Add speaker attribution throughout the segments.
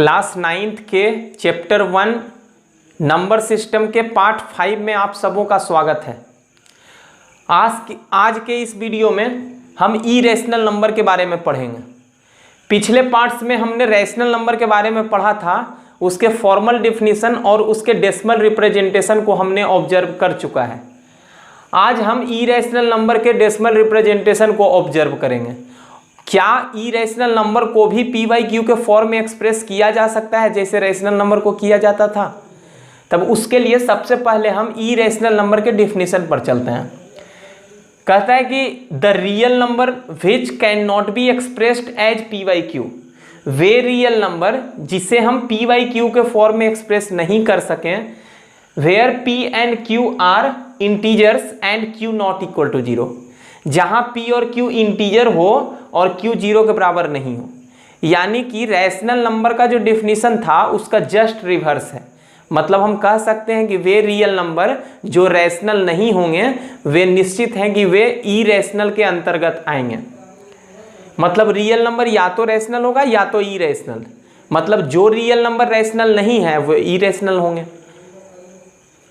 Speaker 1: Class 9th के chapter 1 number system के part 5 में आप सबों का स्वागत है। आज के इस वीडियो में हम इरेशनल नंबर के बारे में पढ़ेंगे। पिछले पार्ट्स में हमने रैशनल नंबर के बारे में पढ़ा था, उसके फॉर्मल डेफिनेशन और उसके डेसिमल रिप्रेजेंटेशन को हमने ऑब्जर्व कर चुका है। आज हम इरेशनल नंबर के डेसिमल रिप्रेजेंटेशन को ऑब्जर्व करेंगे। क्या इरेशनल नंबर को भी p/q के फॉर्म में एक्सप्रेस किया जा सकता है जैसे रैशनल नंबर को किया जाता था? तब उसके लिए सबसे पहले हम इरेशनल नंबर के डेफिनेशन पर चलते हैं। कहता है कि the real number which can not be expressed as p/q, वे रियल नंबर जिसे हम p/q के फॉर्म में एक्सप्रेस नहीं कर सकें, where p and q are integers and q not equal to 0, जहां p और q इंटीजर हो और q 0 के बराबर नहीं हो। यानी कि रैशनल नंबर का जो डेफिनेशन था उसका जस्ट रिवर्स है। मतलब हम कह सकते हैं कि वे रियल नंबर जो रैशनल नहीं होंगे वे निश्चित हैं कि वे इरेशनल के अंतर्गत आएंगे। मतलब रियल नंबर या तो रैशनल होगा या तो इरेशनल। मतलब जो रियल नंबर रैशनल नहीं है वो इरेशनल होंगे।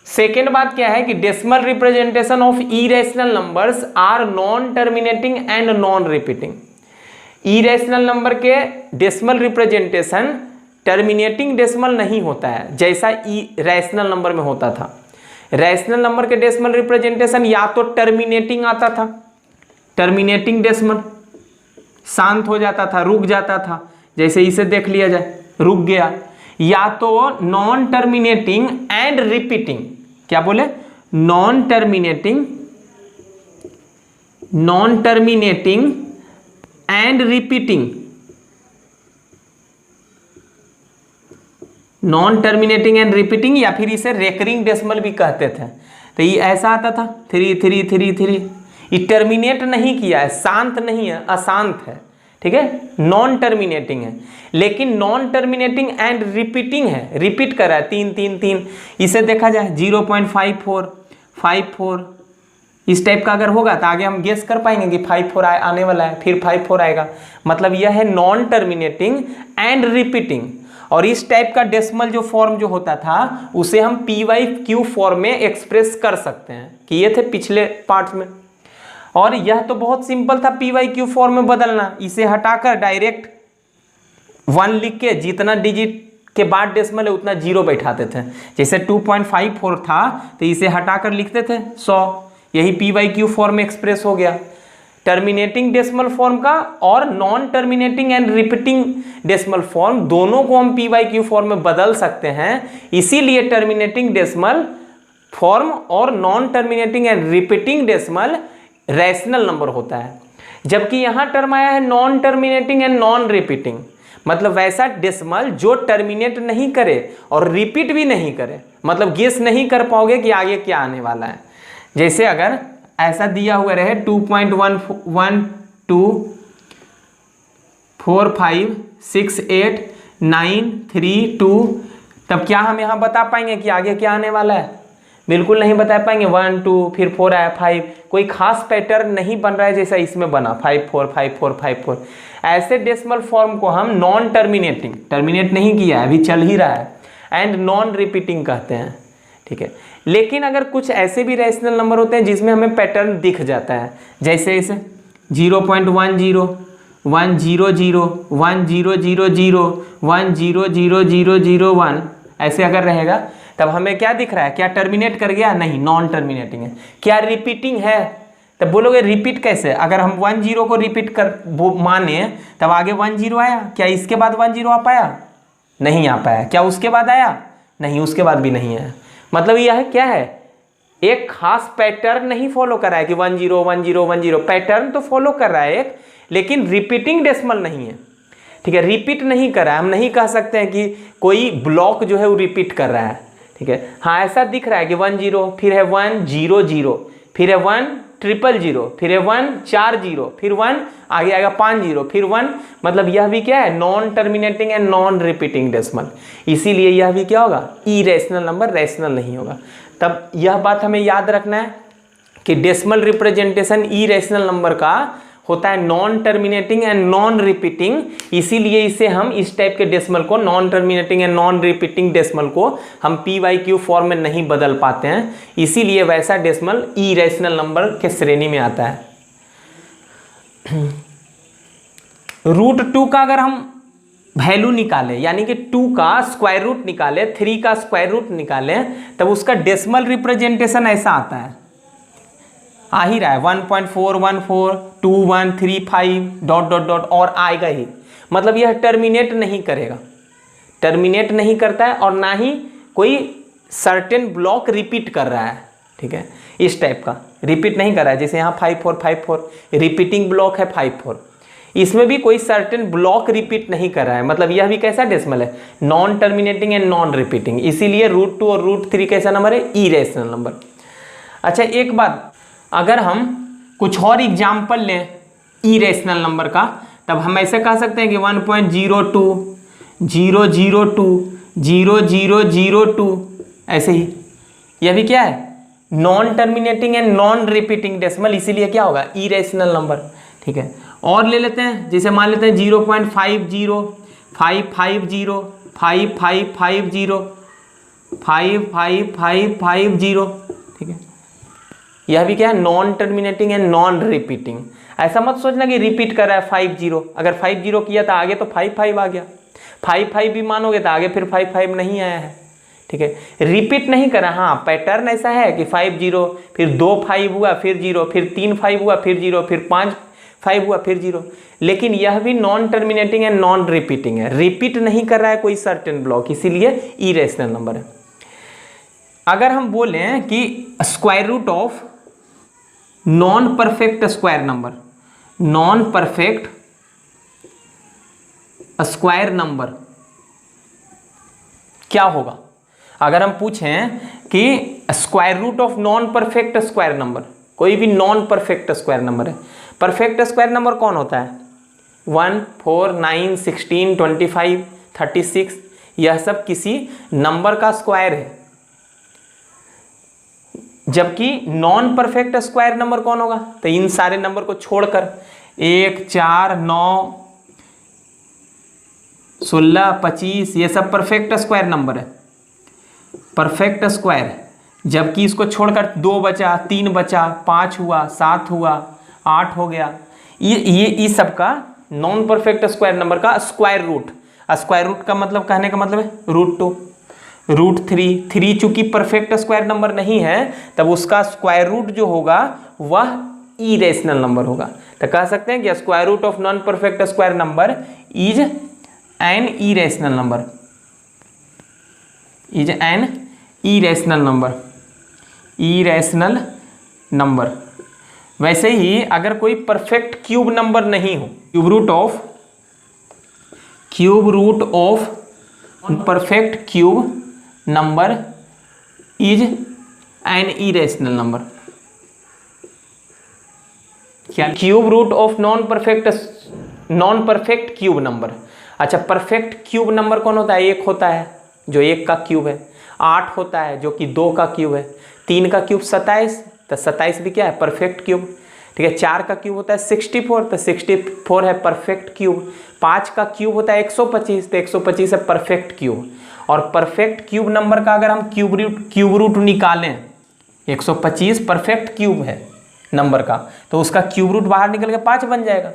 Speaker 1: सेकेंड बात क्या है कि decimal representation of irrational numbers are non terminating and non repeating. Irrational number के डेसिमल रिप्रेजेंटेशन टर्मिनेटिंग डेसिमल नहीं होता है जैसा रैशनल नंबर में होता था। रैशनल नंबर के डेसिमल रिप्रेजेंटेशन या तो टर्मिनेटिंग आता था, टर्मिनेटिंग डेसिमल शांत हो जाता था, रुक जाता था, जैसे इसे देख लिया जाए रुक गया, या तो नॉन टर्मिनेटिंग एंड रिपीटिंग। क्या बोले? Non terminating and repeating, non terminating and repeating, या फिर इसे रेकरिंग डेसिमल भी कहते थे। तो ये ऐसा आता था 3 3 3 3। ये टर्मिनेट नहीं किया है, शांत नहीं है, अशांत है, ठीक है, नॉन टर्मिनेटिंग है। लेकिन नॉन टर्मिनेटिंग एंड रिपीटिंग है, रिपीट कर रहा है 3 3 3। इसे देखा जाए 0.54 54 इस टाइप का अगर होगा तो आगे हम गेस कर पाएंगे कि 54 आने वाला है, फिर 54 आएगा। मतलब यह है नॉन टर्मिनेटिंग एंड रिपीटिंग। और इस टाइप का डेसिमल जो फॉर्म जो होता था उसे हम p/q फॉर्म में एक्सप्रेस कर सकते हैं, कि ये थे पिछले पार्ट में। और यह तो बहुत सिंपल था p/q फॉर्म में बदलना। इसे हटाकर डायरेक्ट 1 लिख के जितना डिजिट के बाद डेसिमल है उतना 0 बैठाते थे। जैसे 2.54 था तो इसे हटाकर लिखते थे 100। यही p/q फॉर्म में एक्सप्रेस हो गया। टर्मिनेटिंग डेसिमल फॉर्म का और non terminating and repeating decimal form दोनों को हम p/q फॉर्म में बदल सकते हैं। इसीलिए टर्मिनेटिंग डेसिमल फॉर्म और non terminating and repeating decimal rational number होता है। जबकि यहां टर्म आया है non terminating and non repeating, मतलब वैसा डेसिमल जो टर्मिनेट नहीं करे और रिपीट भी नहीं करे। मतलब गेस नहीं कर पाओगे कि आगे क्या आने वाला है। जैसे अगर ऐसा दिया हुआ रहे 2.11245689332, तब क्या हम यहाँ बता पाएंगे कि आगे क्या आने वाला है? बिल्कुल नहीं बता पाएंगे। 1 2 फिर 4 आया 5, कोई खास पैटर्न नहीं बन रहा है जैसा इसमें बना 5 4 5 4 5 4। ऐसे डेसिमल फॉर्म को हम नॉन टर्मिनेटिंग, टर्मिनेट नहीं किया है, अभी चल ही रहा है, एंड नॉन रिपीटिंग कहते हैं, ठीक है। लेकिन अगर कुछ ऐसे भी रैशनल नंबर होते हैं जिसमें हमें पैटर्न दिख जाता है, जैसे इसे 0.10 100 100 1000001, ऐसे अगर रहेगा तब हमें क्या दिख रहा है? क्या टर्मिनेट कर गया? नहीं, नॉन टर्मिनेटिंग है। क्या रिपीटिंग है? तब बोलोगे रिपीट कैसे? अगर हम 10 को रिपीट कर माने तब आगे 10 आया, क्या इसके बाद 10 आ पाया? नहीं आ पाया। क्या उसके बाद आया? नहीं, उसके बाद भी नहीं आया। मतलब यह क्या है? एक खास पैटर्न नहीं फॉलो कर रहा है कि 10 10 10। पैटर्न तो फॉलो कर रहा है एक, लेकिन रिपीटिंग डेसिमल नहीं है, ठीक है, रिपीट नहीं कर रहा है। हम नहीं कह सकते हैं कि कोई ब्लॉक जो है वो रिपीट कर रहा है, ठीक है। हाँ, ऐसा दिख रहा है कि 10, फिर है 100, फिर है 1000, फिर है 140, फिर 1 आगे आएगा 50, फिर 1। मतलब यह भी क्या है? Non terminating and non repeating decimal. इसीलिए यह भी क्या होगा? इरेशनल नंबर, रैशनल नहीं होगा। तब यह बात हमें याद रखना है कि डेसिमल रिप्रेजेंटेशन इरेशनल नंबर का होता है non terminating and non repeating, इसीलिए इसे हम इस टाइप के डेसिमल को, non terminating and non repeating decimal को हम PYQ फॉर्म में नहीं बदल पाते हैं, इसीलिए वैसा डेसिमल इरेशनल नंबर के श्रेणी में आता है। √2 का अगर हम वैल्यू निकालें, यानी कि 2 का स्क्वायर रूट निकालें, 3 का स्क्वायर रूट निकालें, तब उसका डेसिमल रिप्रेजेंटेशन ऐसा आता है, आ ही रहा है 1.4142135 ... और आएगा ही, मतलब यह टर्मिनेट नहीं करेगा, टर्मिनेट नहीं करता है और ना ही कोई सर्टेन ब्लॉक रिपीट कर रहा है, ठीक है, इस टाइप का रिपीट नहीं कर रहा है। जैसे यहाँ 5454 रिपीटिंग ब्लॉक है 54, इसमें भी कोई सर्टेन ब्लॉक रिपीट नहीं कर रहा है, मतलब यह भी कैसा डेसिमल है, non terminating and non repeating, इसीलिए √2 और √3 कैसा नंबर है, इरेशनल नंबर। अच्छा एक बात, अगर हम कुछ और एग्जाम्पल लें इरेशनल नंबर का, तब हम ऐसे कह सकते हैं कि 1.02 002 0002, ऐसे ही यह भी क्या है, non terminating and non repeating decimal, इसीलिए क्या होगा, इरेशनल नंबर, ठीक है। और ले लेते हैं, जैसे मान लेते हैं 0.50 550 5550 55550, ठीक है, यह भी क्या है, non terminating and non repeating. ऐसा मत सोचना कि रिपीट कर रहा है 50, अगर 50 किया तो आगे तो 55 आ गया, 55 भी मानोगे तो आगे फिर 55 नहीं आया है, ठीक है, रिपीट नहीं करा। हाँ पैटर्न ऐसा है कि 50 फिर 2 5 हुआ फिर 0, फिर 3 5 हुआ फिर 0, फिर 5 5 हुआ फिर 0, लेकिन यह भी non terminating and non repeating है, रिपीट नहीं कर रहा है कोई सर्टेन ब्लॉक, इसीलिए इरेशनल नंबर है। अगर हम बोलें कि square root of non perfect square number, non perfect square number क्या होगा, अगर हम पूछें कि square root of non perfect square number, कोई भी नॉन परफेक्ट स्क्वायर नंबर है, परफेक्ट स्क्वायर नंबर कौन होता है, 1 4 9 16 25 36, यह सब किसी नंबर का स्क्वायर है, जबकि नॉन परफेक्ट स्क्वायर नंबर कौन होगा, तो इन सारे नंबर को छोड़कर 1 4 9 16 25 ये सब परफेक्ट स्क्वायर नंबर है, परफेक्ट स्क्वायर, जबकि इसको छोड़कर 2 बचा 3 बचा 5 हुआ 7 हुआ 8 हो गया, ये इस सब का नॉन परफेक्ट स्क्वायर नंबर का स्क्वायर रूट, स्क्वायर रूट का मतलब कहने का मतलब है √2 √3 चूंकि परफेक्ट स्क्वायर नंबर नहीं है, तब उसका स्क्वायर रूट जो होगा वह इरेशनल नंबर होगा। तो कह सकते हैं कि square root of non perfect square number is an irrational number, is an irrational number, irrational number. वैसे ही अगर कोई परफेक्ट क्यूब नंबर नहीं हो, cube root of perfect cube number is an irrational number. क्या, cube root of non perfect cube number. अच्छा perfect cube number कौन होता है, 1 होता है जो 1 का क्यूब है, 8 होता है जो कि 2 का क्यूब है, 3 का क्यूब 27, तो 27 भी क्या है, परफेक्ट क्यूब, ठीक है। 4 का क्यूब होता है 64, तो 64 है परफेक्ट क्यूब। 5 का क्यूब होता है 125, तो 125 है परफेक्ट क्यूब। और परफेक्ट क्यूब नंबर का अगर हम क्यूब रूट निकालें, 125 परफेक्ट क्यूब है नंबर का, तो उसका क्यूब रूट बाहर निकल के 5 बन जाएगा।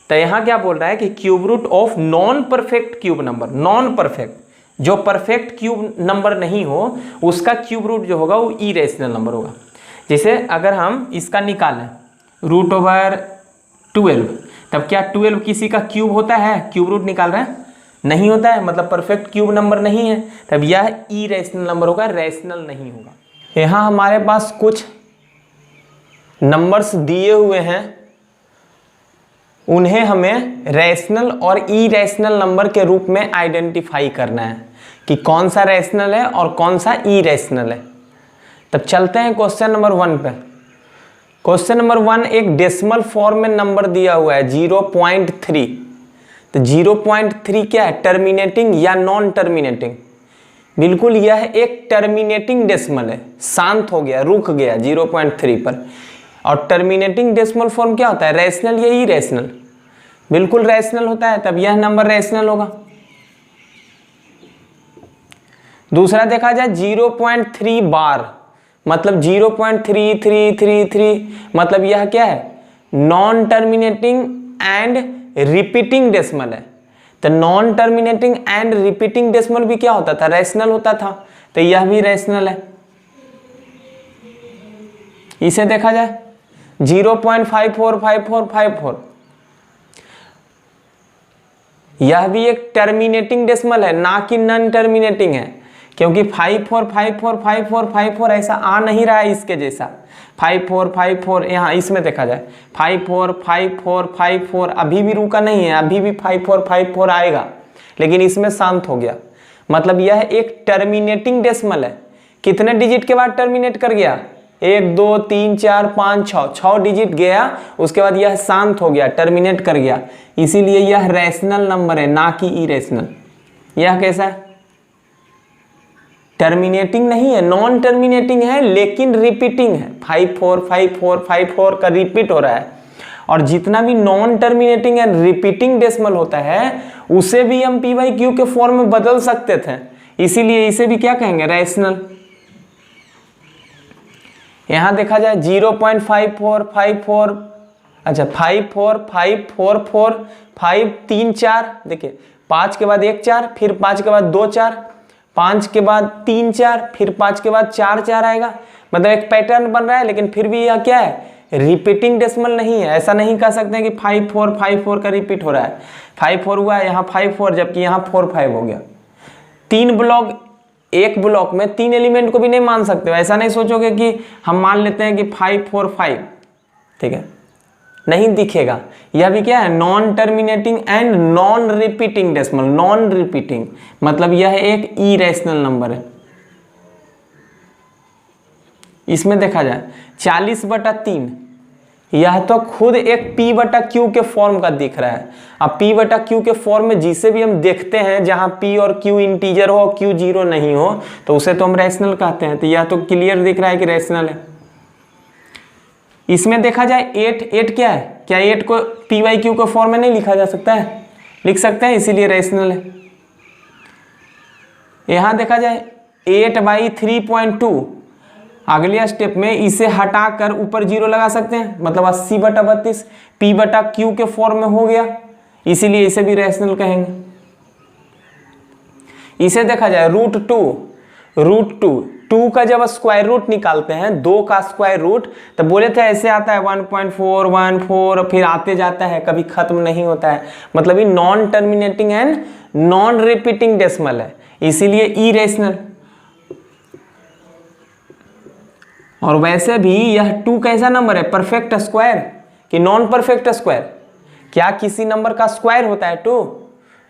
Speaker 1: तो यहाँ क्या बोल रहा है कि cube root of non perfect cube number, non perfect जो परफेक्ट क्यूब नंबर नहीं हो उसका क्यूब रूट जो होगा वो इरेशनल नंबर होगा। जैसे अगर हम इसका निकालें √12, तब क्या 12 किसी का क्यूब होता है, क्यूब रूट निकाल रहे हैं, नहीं होता है, मतलब परफेक्ट क्यूब नंबर नहीं है, तब यह इरेशनल नंबर होगा, रेशनल नहीं होगा। यहाँ हमारे पास कुछ नंबर्स दिए हुए हैं, उन्हें हमें रैशनल और इरेशनल नंबर के रूप में आइडेंटिफाई करना है कि कौन सा रैशनल है और कौन सा इरेशनल है। तब चलते हैं क्वेश्चन नंबर 1 पे। क्वेश्चन नंबर 1 एक डेसिमल फॉर्म में नंबर दिया हुआ है 0.3। तो 0.3 क्या है, टर्मिनेटिंग या नॉन टर्मिनेटिंग? बिल्कुल यह एक टर्मिनेटिंग डेसिमल है, शांत हो गया, रुक गया 0.3 पर। और टर्मिनेटिंग डेसिमल फॉर्म क्या होता है, रैशनल या इरेशनल, बिल्कुल रैशनल होता है, तब यह नंबर रैशनल होगा। दूसरा देखा जाए 0.3 बार, मतलब 0.3333, मतलब यह क्या है, non terminating and repeating decimal है। तो non terminating and repeating decimal भी क्या होता था, रैशनल होता था, तो यह भी रैशनल है। इसे देखा जाए 0.545454, यह भी एक टर्मिनेटिंग डेसिमल है, ना कि नॉन टर्मिनेटिंग है, क्योंकि 54545454 ऐसा आ नहीं रहा है इसके जैसा। 5454 यहाँ इसमें देखा जाए 545454 अभी भी रुका नहीं है, अभी भी 5454 आएगा, लेकिन इसमें शांत हो गया। मतलब यह एक टर्मिनेटिंग डेसिमल है। कितने डिजिट के बाद टर्मिनेट कर गया, 1 2 3 4 5 6, 6 डिजिट गया, उसके बाद यह शांत हो गया, टर्मिनेट कर गया, इसीलिए यह रैशनल नंबर है, ना कि इरेशनल। यह कैसा है, टर्मिनेटिंग नहीं है, नॉन टर्मिनेटिंग है, लेकिन रिपीटिंग है। 545454 का रिपीट हो रहा है, और जितना भी non terminating and repeating decimal होता है उसे भी हम p/q के फॉर्म में बदल सकते थे, इसीलिए इसे भी क्या कहेंगे, रैशनल। यहां देखा जाए 0.5454, अच्छा 54544, 5 3 4, देखिए 5 के बाद 1 4, फिर 5 के बाद 2 4, 5 के बाद 3 4, फिर 5 के बाद 4 4 आएगा। मतलब एक पैटर्न बन रहा है, लेकिन फिर भी यह क्या है, रिपीटिंग डेसिमल नहीं है। ऐसा नहीं कह सकते हैं कि 5454 का रिपीट हो रहा है, 54 हुआ है, यहाँ 54, जबकि यहाँ 45 हो गया। 3 ब्लॉक, एक ब्लॉक में 3 एलिमेंट को भी नहीं मान सकते हो। ऐसा नहीं सोचोगे कि हम मान लेते हैं कि 545, ठीक है, नहीं दिखेगा। यह भी क्या है, non terminating and non repeating decimal. Non repeating मतलब यह एक इरेशनल नंबर है। इसमें देखा जाए 40/3, यह तो खुद एक p/q के फॉर्म का दिख रहा है। अब p/q के फॉर्म में जिसे भी हम देखते हैं जहां p और q इंटीजर हो, q 0 नहीं हो, तो उसे तो हम रैशनल कहते हैं। तो यह तो क्लियर दिख रहा है कि रैशनल है। इसमें देखा जाए 8 क्या है, क्या 8 को p/q के फॉर्म में नहीं लिखा जा सकता है, लिख सकते हैं, इसीलिए रैशनल है। यहां देखा जाए 8/3.2, अगले स्टेप में इसे हटाकर ऊपर 0 लगा सकते हैं, मतलब 80/32 p/q के फॉर्म में हो गया, इसीलिए इसे भी रैशनल कहेंगे। इसे देखा जाए √2 2 का जब स्क्वायर रूट निकालते हैं, 2 का स्क्वायर रूट, तो बोले थे ऐसे आता है 1.414, फिर आते जाता है, कभी खत्म नहीं होता है। मतलब ये non terminating and non repeating decimal है, इसीलिए इरेशनल। और वैसे भी यह 2 कैसा नंबर है, परफेक्ट स्क्वायर कि नॉन परफेक्ट स्क्वायर? क्या किसी नंबर का स्क्वायर होता है 2?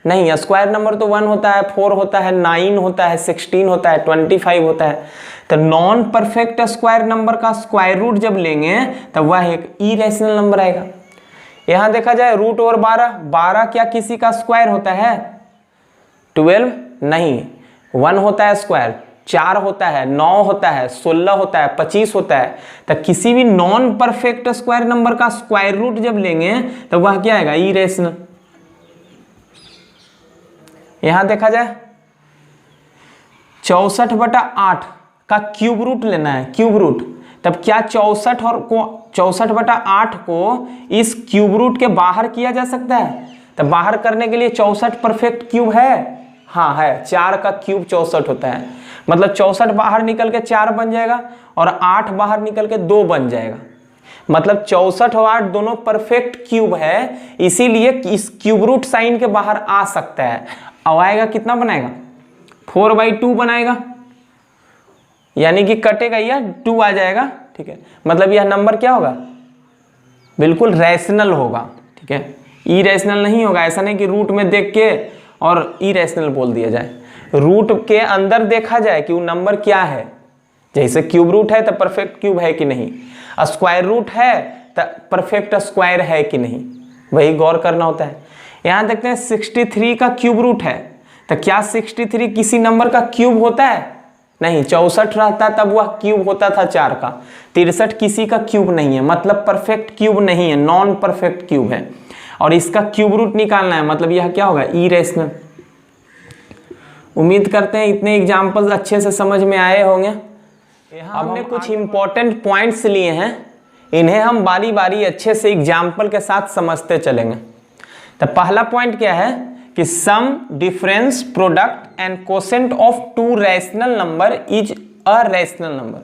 Speaker 1: नहीं, स्क्वायर नंबर तो 1 होता है, 4 होता है, 9 होता है, 16 होता है, 25 होता है। तो नॉन परफेक्ट स्क्वायर नंबर का स्क्वायर रूट जब लेंगे तब वह एक इरेशनल नंबर आएगा। यहां देखा जाए √12 क्या किसी का स्क्वायर होता है? 12 नहीं, 1 होता है स्क्वायर, 4 होता है, 9 होता है, 16 होता है, 25 होता है। तो किसी भी नॉन परफेक्ट स्क्वायर नंबर का स्क्वायर रूट जब लेंगे तो वह क्या आएगा, इरेशनल। यहां देखा जाए 64/8 का क्यूब रूट लेना है, क्यूब रूट। तब क्या 64/8 को इस क्यूब रूट के बाहर किया जा सकता है? तब बाहर करने के लिए 64 परफेक्ट क्यूब है, हाँ है, 4 का क्यूब 64 होता है। मतलब 64 बाहर निकल के 4 बन जाएगा और 8 बाहर निकल के 2 बन जाएगा। मतलब 64 और 8 दोनों परफेक्ट क्यूब है, इसीलिए इस क्यूब रूट साइन के बाहर आ सकता है। अब आएगा कितना बनाएगा, 4/2 बनाएगा, यानी कि कटेगा यह 2 आ जाएगा, ठीक है। मतलब यह नंबर क्या होगा, बिल्कुल रैशनल होगा, ठीक है, इरेशनल नहीं होगा। ऐसा नहीं कि रूट में देख के और इरेशनल बोल दिया जाए। रूट के अंदर देखा जाए कि वो नंबर क्या है। जैसे क्यूब रूट है तो परफेक्ट क्यूब है कि नहीं, स्क्वायर रूट है तो परफेक्ट स्क्वायर है कि नहीं, वही गौर करना होता है। यहां देखते हैं 63 का क्यूब रूट है, तो क्या 63 किसी नंबर का क्यूब होता है? नहीं, 64 रहता तब वह क्यूब होता था 4 का। 63 किसी का क्यूब नहीं है, मतलब परफेक्ट क्यूब नहीं है, नॉन परफेक्ट क्यूब है। और इसका क्यूब रूट निकालना है, मतलब यह क्या होगा, इरेशनल। उम्मीद करते हैं इतने एग्जाम्पल्स अच्छे से समझ में आए होंगे। अब हमने कुछ इंपॉर्टेंट पॉइंट्स लिए हैं, इन्हें हम बारी बारी अच्छे से एग्जाम्पल के साथ समझते चलेंगे। तो पहला पॉइंट क्या है कि sum, difference, product and quotient of two rational number is a rational number.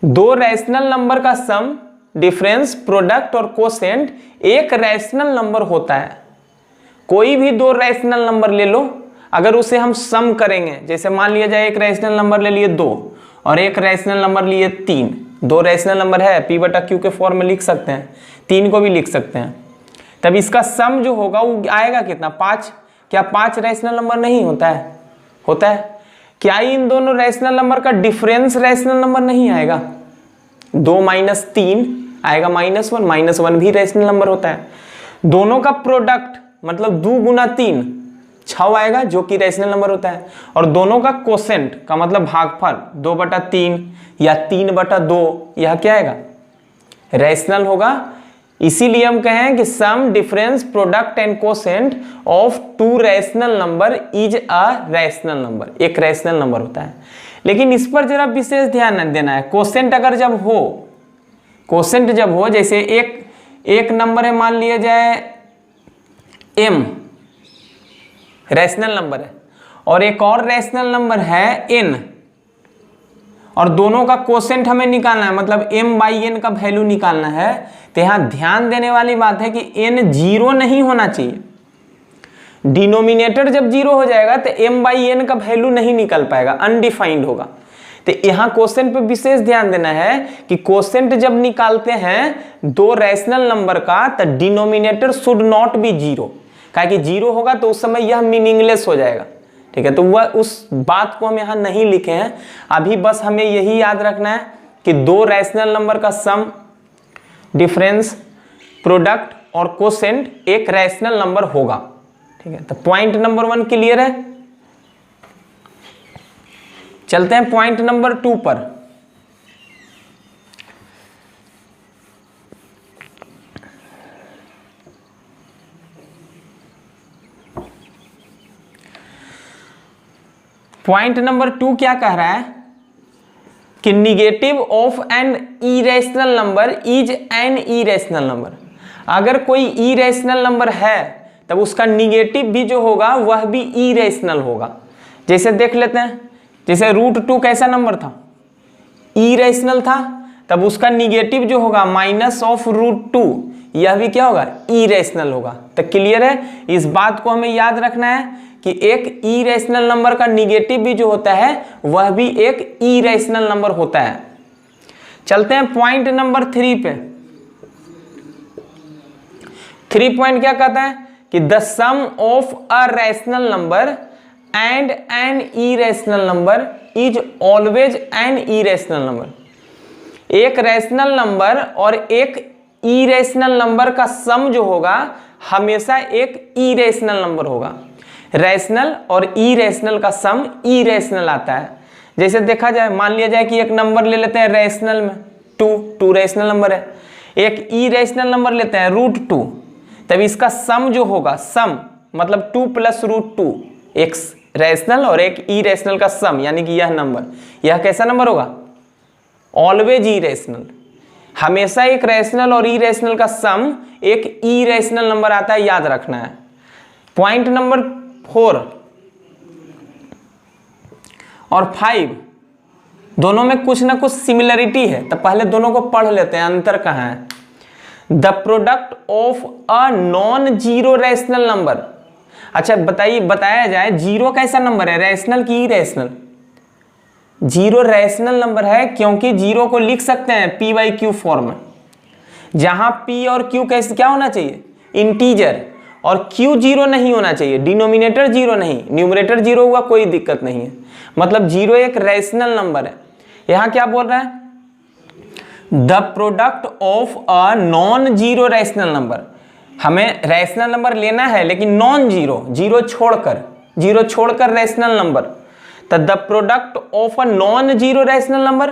Speaker 1: दो रैशनल नंबर का सम, डिफरेंस, प्रोडक्ट और कोसेंट एक रैशनल नंबर होता है। कोई भी दो रैशनल नंबर ले लो, अगर उसे हम सम करेंगे, जैसे मान लिया जाए एक रैशनल नंबर ले लिए 2 और एक रैशनल नंबर लिए 3। दो रैशनल नंबर है, P बटा Q के फॉर्म में लिख सकते हैं, 3 को भी लिख सकते हैं। तब इसका सम जो होगा वो आएगा कितना, 5। क्या 5 रैशनल नंबर नहीं होता है? होता है। क्या इन दोनों रैशनल नंबर का डिफरेंस रैशनल नंबर नहीं आएगा? 2 माइनस 3 आएगा -1, -1 भी रैशनल नंबर होता है। दोनों का प्रोडक्ट मतलब 2 गुना 3 6 आएगा, जो कि रैशनल नंबर होता है। और दोनों का कोसेंट का मतलब भागफल 2/3 या 3/2, यह क्या आएगा, रैशनल होगा। इसीलिए हम कहें कि sum, difference, product and quotient of two rational number is a rational number, एक रैशनल नंबर होता है। लेकिन इस पर जरा विशेष ध्यान देना है। कोसेंट अगर जब हो, कोसेंट जब हो, जैसे एक नंबर है, मान लिया जाए m, रैशनल नंबर है, और एक और रैशनल नंबर है n, और दोनों का कोसेंट हमें निकालना है, मतलब m/n का वैल्यू निकालना है। तो यहां ध्यान देने वाली बात है कि n 0 नहीं होना चाहिए। डिनोमिनेटर जब 0 हो जाएगा तो m/n का वैल्यू नहीं निकल पाएगा, अनडिफाइंड होगा। तो यहां क्वेश्चन पे विशेष ध्यान देना है कि क्वेश्चन जब निकालते हैं दो रैशनल नंबर का, तो डिनोमिनेटर शुड नॉट बी 0, कि 0 होगा तो उस समय यह मीनिंगलेस हो जाएगा। ठीक है, तो वह उस बात को हम यहाँ नहीं लिखे हैं। अभी बस हमें यही याद रखना है कि दो रैशनल नंबर का सम, डिफरेंस, प्रोडक्ट और कोसेंट एक रैशनल नंबर होगा। ठीक है, तो पॉइंट नंबर 1 क्लियर है। चलते हैं पॉइंट नंबर 2 पर। पॉइंट नंबर 2 क्या कह रहा है कि negative of N irrational number is an irrational number. अगर कोई इरेशनल नंबर है तब उसका निगेटिव भी जो होगा वह भी इरेशनल होगा। जैसे देख लेते हैं, जैसे √2 कैसा नंबर था, इरेशनल था, तब उसका निगेटिव जो होगा -√2, यह भी क्या होगा, इरेशनल होगा। तो क्लियर है, इस बात को हमें याद रखना है कि एक इरेशनल नंबर का निगेटिव भी जो होता है वह भी एक इरेशनल नंबर होता है। चलते हैं पॉइंट नंबर 3 पे। 3 पॉइंट क्या कहता है कि the sum of a rational number and an irrational number is always an irrational number. एक रैशनल नंबर और एक इरेशनल नंबर का सम जो होगा हमेशा एक इरेशनल नंबर होगा। रैशनल और इरेशनल का सम इरेशनल आता है। जैसे देखा जाए, मान लिया जाए कि एक नंबर ले लेते हैं रैशनल में 2 रैशनल नंबर है, एक इरेशनल नंबर लेते हैं √2, तब इसका सम जो होगा, सम मतलब 2 + √2, एक रैशनल और एक इरेशनल का सम, यानी कि यह नंबर, यह कैसा नंबर होगा, ऑलवेज इरेशनल। हमेशा एक रैशनल और इरेशनल का सम एक इरेशनल नंबर आता है, याद रखना है। पॉइंट नंबर 4 और 5 दोनों में कुछ ना कुछ सिमिलरिटी है, तो पहले दोनों को पढ़ लेते हैं, अंतर कहाँ है। The product of a non zero rational number. अच्छा बताइए, बताया जाए जीरो कैसा नंबर है, रैशनल की इरेशनल? जीरो रैशनल नंबर है, क्योंकि जीरो को लिख सकते हैं P/Q फॉर्म में, जहां P और Q कैसे क्या होना चाहिए, इंटीजर, और Q 0 नहीं होना चाहिए, डिनोमिनेटर 0 नहीं, न्यूमरेटर 0 हुआ कोई दिक्कत नहीं है, मतलब 0 एक रैशनल नंबर है। यहां क्या बोल रहा है, the product of a non zero rational number. हमें रैशनल नंबर लेना है लेकिन नॉन जीरो, जीरो छोड़कर रैशनल नंबर, तो the product of a non zero rational number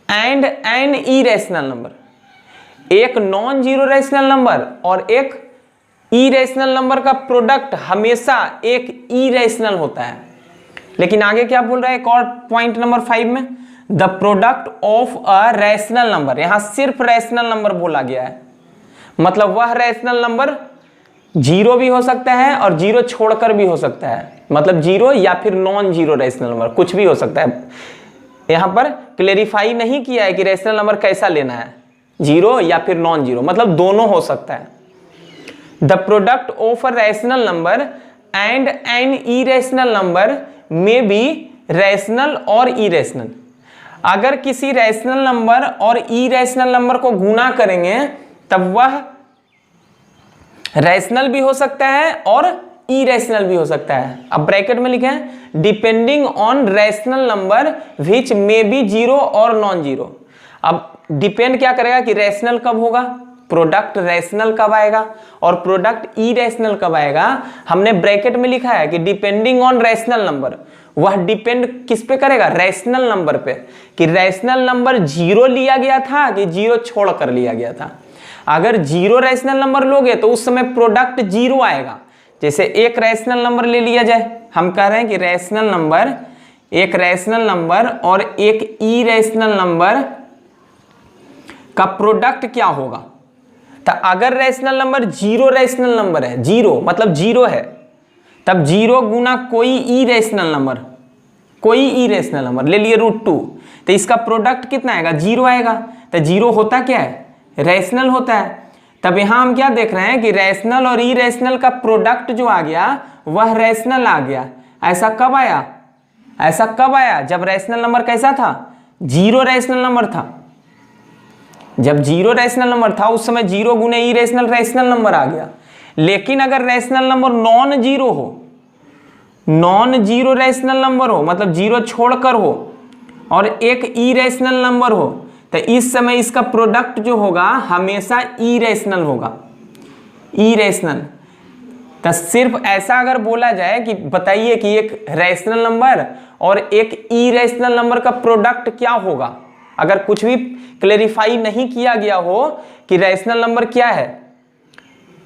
Speaker 1: and an irrational number. एक नॉन जीरो रैशनल नंबर और एक irrational number का प्रोडक्ट हमेशा एक इरेशनल होता है। लेकिन आगे क्या बोल रहा है एक और पॉइंट नंबर 5 में, the product of a rational number. यहां सिर्फ रैशनल नंबर बोला गया है, मतलब वह रैशनल नंबर जीरो भी हो सकता है और जीरो छोड़कर भी हो सकता है, मतलब जीरो या फिर नॉन जीरो रैशनल नंबर, कुछ भी हो सकता है। यहां पर क्लेरिफाई नहीं किया है कि रैशनल नंबर कैसा लेना है, जीरो या फिर नॉन जीरो, मतलब दोनों हो सकता है। The product of a rational number and an irrational number में बी रैशनल और इरेशनल। अगर किसी रैशनल नंबर और इरेशनल नंबर को गुना करेंगे तब वह रैशनल भी हो सकता है और इरेशनल भी हो सकता है। अब ब्रैकेट में लिखे हैं depending on rational number which may be zero और नॉन जीरो। अब डिपेंड क्या करेगा कि रैशनल कब होगा, प्रोडक्ट रैशनल कब आएगा और प्रोडक्ट इरेशनल कब आएगा। हमने ब्रैकेट में लिखा है कि डिपेंडिंग ऑन रैशनल नंबर, वह डिपेंड किस पे करेगा, रैशनल नंबर पे, कि रैशनल नंबर जीरो लिया गया था कि जीरो छोड़ कर लिया गया था। अगर जीरो रैशनल नंबर लोगे तो उस समय प्रोडक्ट जीरो आएगा। जैसे एक रैशनल नंबर ले लिया जाए, हम कह रहे हैं कि रैशनल नंबर, एक रैशनल नंबर और एक इरेशनल नंबर का प्रोडक्ट क्या होगा। तो अगर rational number zero rational number है, जीरो मतलब जीरो है, तब जीरो गुना कोई इरेशनल नंबर, कोई इरेशनल नंबर ले लिए √2, तो इसका प्रोडक्ट कितना आएगा, जीरो आएगा। तो जीरो होता क्या है, रैशनल होता है। तब यहां हम क्या देख रहे हैं कि रैशनल और इरेशनल का प्रोडक्ट जो आ गया वह रैशनल आ गया। ऐसा कब आया, ऐसा कब आया, जब रैशनल नंबर कैसा था, जीरो रैशनल नंबर था। जब जीरो रैशनल नंबर था उस समय जीरो गुने इरेशनल रैशनल नंबर आ गया। लेकिन अगर रैशनल नंबर नॉन जीरो हो, नॉन जीरो रैशनल नंबर हो, मतलब जीरो छोड़कर हो और एक इरेशनल नंबर हो, तो इस समय इसका प्रोडक्ट जो होगा हमेशा इरेशनल होगा, इरेशनल। तो सिर्फ ऐसा अगर बोला जाए कि बताइए कि एक रैशनल नंबर और एक इरेशनल नंबर का प्रोडक्ट क्या होगा, अगर कुछ भी क्लेरिफाई नहीं किया गया हो कि रैशनल नंबर क्या है,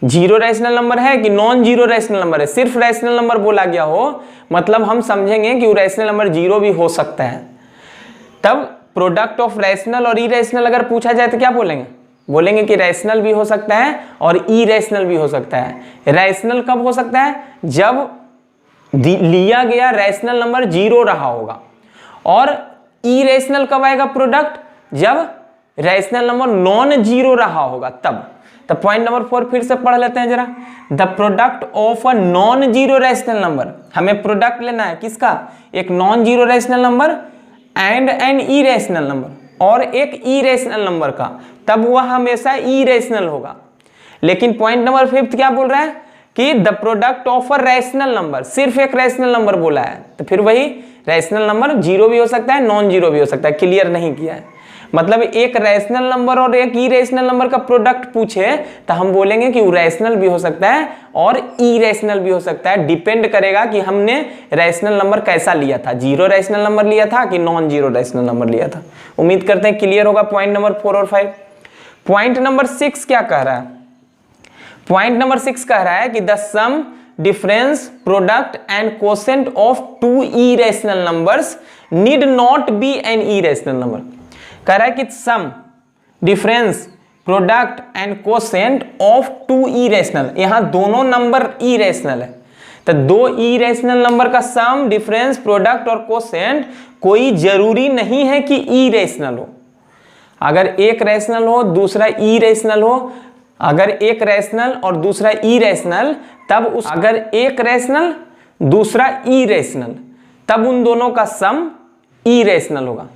Speaker 1: जीरो रैशनल नंबर है कि नॉन जीरो रैशनल नंबर है, सिर्फ रैशनल नंबर बोला गया हो, मतलब हम समझेंगे कि वो रैशनल नंबर जीरो भी हो सकता है। तब प्रोडक्ट ऑफ रैशनल और इरेशनल अगर पूछा जाए तो क्या बोलेंगे, बोलेंगे कि रैशनल भी हो सकता है और इरेशनल भी हो सकता है। रैशनल कब हो सकता है, जब लिया गया रैशनल नंबर जीरो रहा होगा, और इरेशनल कब आएगा प्रोडक्ट, जब रैशनल नंबर नॉन जीरो रहा होगा तब। तो पॉइंट नंबर 4 फिर से पढ़ लेते हैं जरा। The product of a non zero rational number, हमें प्रोडक्ट लेना है किसका, एक non zero rational number and an irrational number, और एक इरेशनल नंबर का, तब वह हमेशा इरेशनल होगा। लेकिन पॉइंट नंबर 5 क्या बोल रहा है कि the product of a rational number, सिर्फ एक रैशनल नंबर बोला है, तो फिर वही रैशनल नंबर जीरो भी हो सकता है, नॉन जीरो भी हो सकता है, क्लियर नहीं किया है। मतलब एक रैशनल नंबर और एक इरेशनल नंबर का प्रोडक्ट पूछे तो हम बोलेंगे कि वो रैशनल भी हो सकता है और इरेशनल भी हो सकता है। डिपेंड करेगा कि हमने रैशनल नंबर कैसा लिया था, जीरो रैशनल नंबर लिया था कि नॉन जीरो रैशनल नंबर लिया था। उम्मीद करते हैं क्लियर होगा पॉइंट नंबर 4 और 5। पॉइंट नंबर 6 क्या कह रहा है, पॉइंट नंबर 6 कह रहा है कि the sum difference product and quotient of two irrational numbers need not be an irrational number. कह रहा है कि sum difference product and quotient of two irrational, यहां दोनों नंबर इरेशनल है, तो दो इरेशनल नंबर का सम डिफरेंस प्रोडक्ट और कोसेंट कोई जरूरी नहीं है कि इरेशनल हो। अगर एक रैशनल हो दूसरा इरेशनल हो, अगर एक रैशनल और दूसरा इरेशनल, तब उस अगर एक रैशनल दूसरा इरेशनल, तब उन दोनों का सम इरेशनल होगा,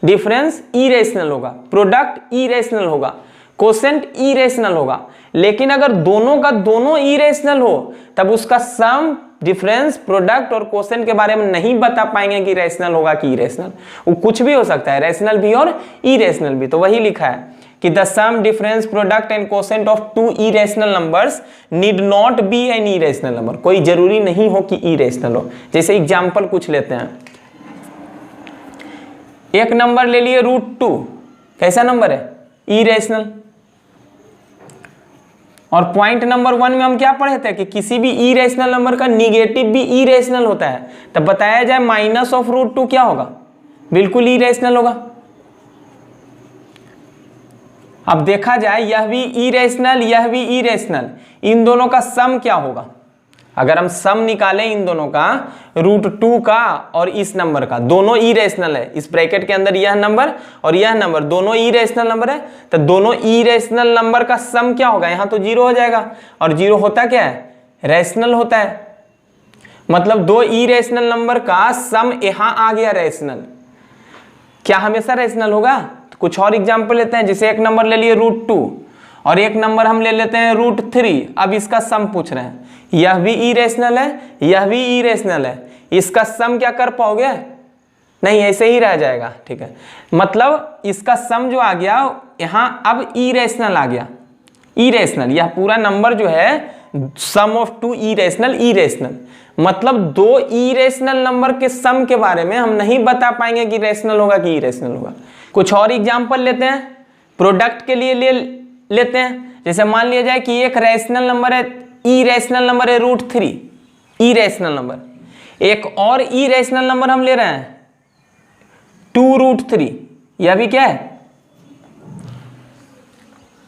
Speaker 1: डिफरेंस इरेशनल होगा, प्रोडक्ट इरेशनल होगा, कोसेंट इरेशनल होगा। लेकिन अगर दोनों का दोनों इरेशनल हो तब उसका सम डिफरेंस प्रोडक्ट और कोसेंट के बारे में नहीं बता पाएंगे कि रैशनल होगा कि इरेशनल, वो कुछ भी हो सकता है, रैशनल भी और इरेशनल भी। तो वही लिखा है कि the sum difference product and quotient of two irrational numbers need not be an irrational number, कोई जरूरी नहीं हो कि इरेशनल हो। जैसे एग्जांपल कुछ लेते हैं, एक नंबर ले लिए √2, कैसा नंबर है? इरेशनल। और पॉइंट नंबर 1 में हम क्या पढ़े थे कि किसी भी इरेशनल नंबर का निगेटिव भी इरेशनल होता है। तब बताया जाए माइनस ऑफ √2 क्या होगा? बिल्कुल इरेशनल होगा। अब देखा जाए यह भी इरेशनल, यह भी इरेशनल, इन दोनों का सम क्या होगा? अगर हम सम निकालें इन दोनों का, √2 का और इस नंबर का, दोनों इरेशनल है। इस ब्रैकेट के अंदर यह नंबर और यह नंबर दोनों इरेशनल नंबर है, तो दोनों इरेशनल नंबर का सम क्या होगा? यहां तो 0 हो जाएगा, और 0 होता क्या है? रैशनल होता है। मतलब दो इरेशनल नंबर का सम यहां आ गया रैशनल। क्या हमेशा रैशनल होगा? तो कुछ और एग्जाम्पल लेते हैं। जैसे एक नंबर ले लिए √2 और एक नंबर हम ले लेते हैं √3। अब इसका सम पूछ रहे हैं, यह भी इरेशनल है, यह भी इरेशनल है, इसका सम क्या कर पाओगे? नहीं, ऐसे ही रह जाएगा। ठीक है, मतलब इसका सम जो आ गया यहां अब इरेशनल आ गया। इरेशनल, यह पूरा नंबर जो है सम ऑफ टू इरेशनल, इरेशनल मतलब दो इरेशनल नंबर के सम के बारे में हम नहीं बता पाएंगे कि रैशनल होगा कि इरेशनल होगा। कुछ और एग्जांपल लेते हैं, प्रोडक्ट के लिए लेते हैं। जैसे मान लिया जाए कि एक रैशनल नंबर है, इरेशनल नंबर है √3, इरेशनल नंबर। एक और इरेशनल नंबर हम ले रहे हैं 2√3, यह भी क्या है?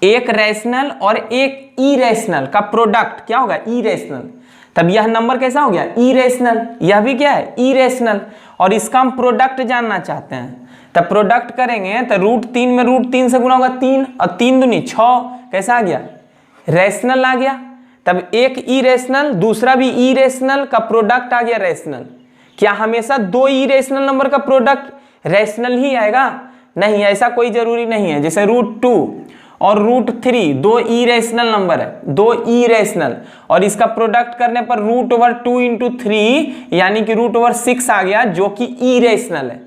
Speaker 1: एक रैशनल और एक इरेशनल का प्रोडक्ट क्या होगा? इरेशनल। तब यह नंबर कैसा हो गया? इरेशनल। यह भी क्या है? इरेशनल। और इसका हम प्रोडक्ट जानना चाहते हैं, तब प्रोडक्ट करेंगे तो √3 में √3 से गुना होगा 3 और 3 दूनी 6, कैसा आ गया? रैशनल आ गया। तब एक इरेशनल दूसरा भी इरेशनल का प्रोडक्ट आ गया रैशनल। क्या हमेशा दो इरेशनल नंबर का प्रोडक्ट रैशनल ही आएगा? नहीं, ऐसा कोई जरूरी नहीं है। जैसे √2 और √3 दो इरेशनल नंबर है, दो इरेशनल, और इसका प्रोडक्ट करने पर √2 इंटू 3 यानी कि √6 आ गया, जो कि इरेशनल है।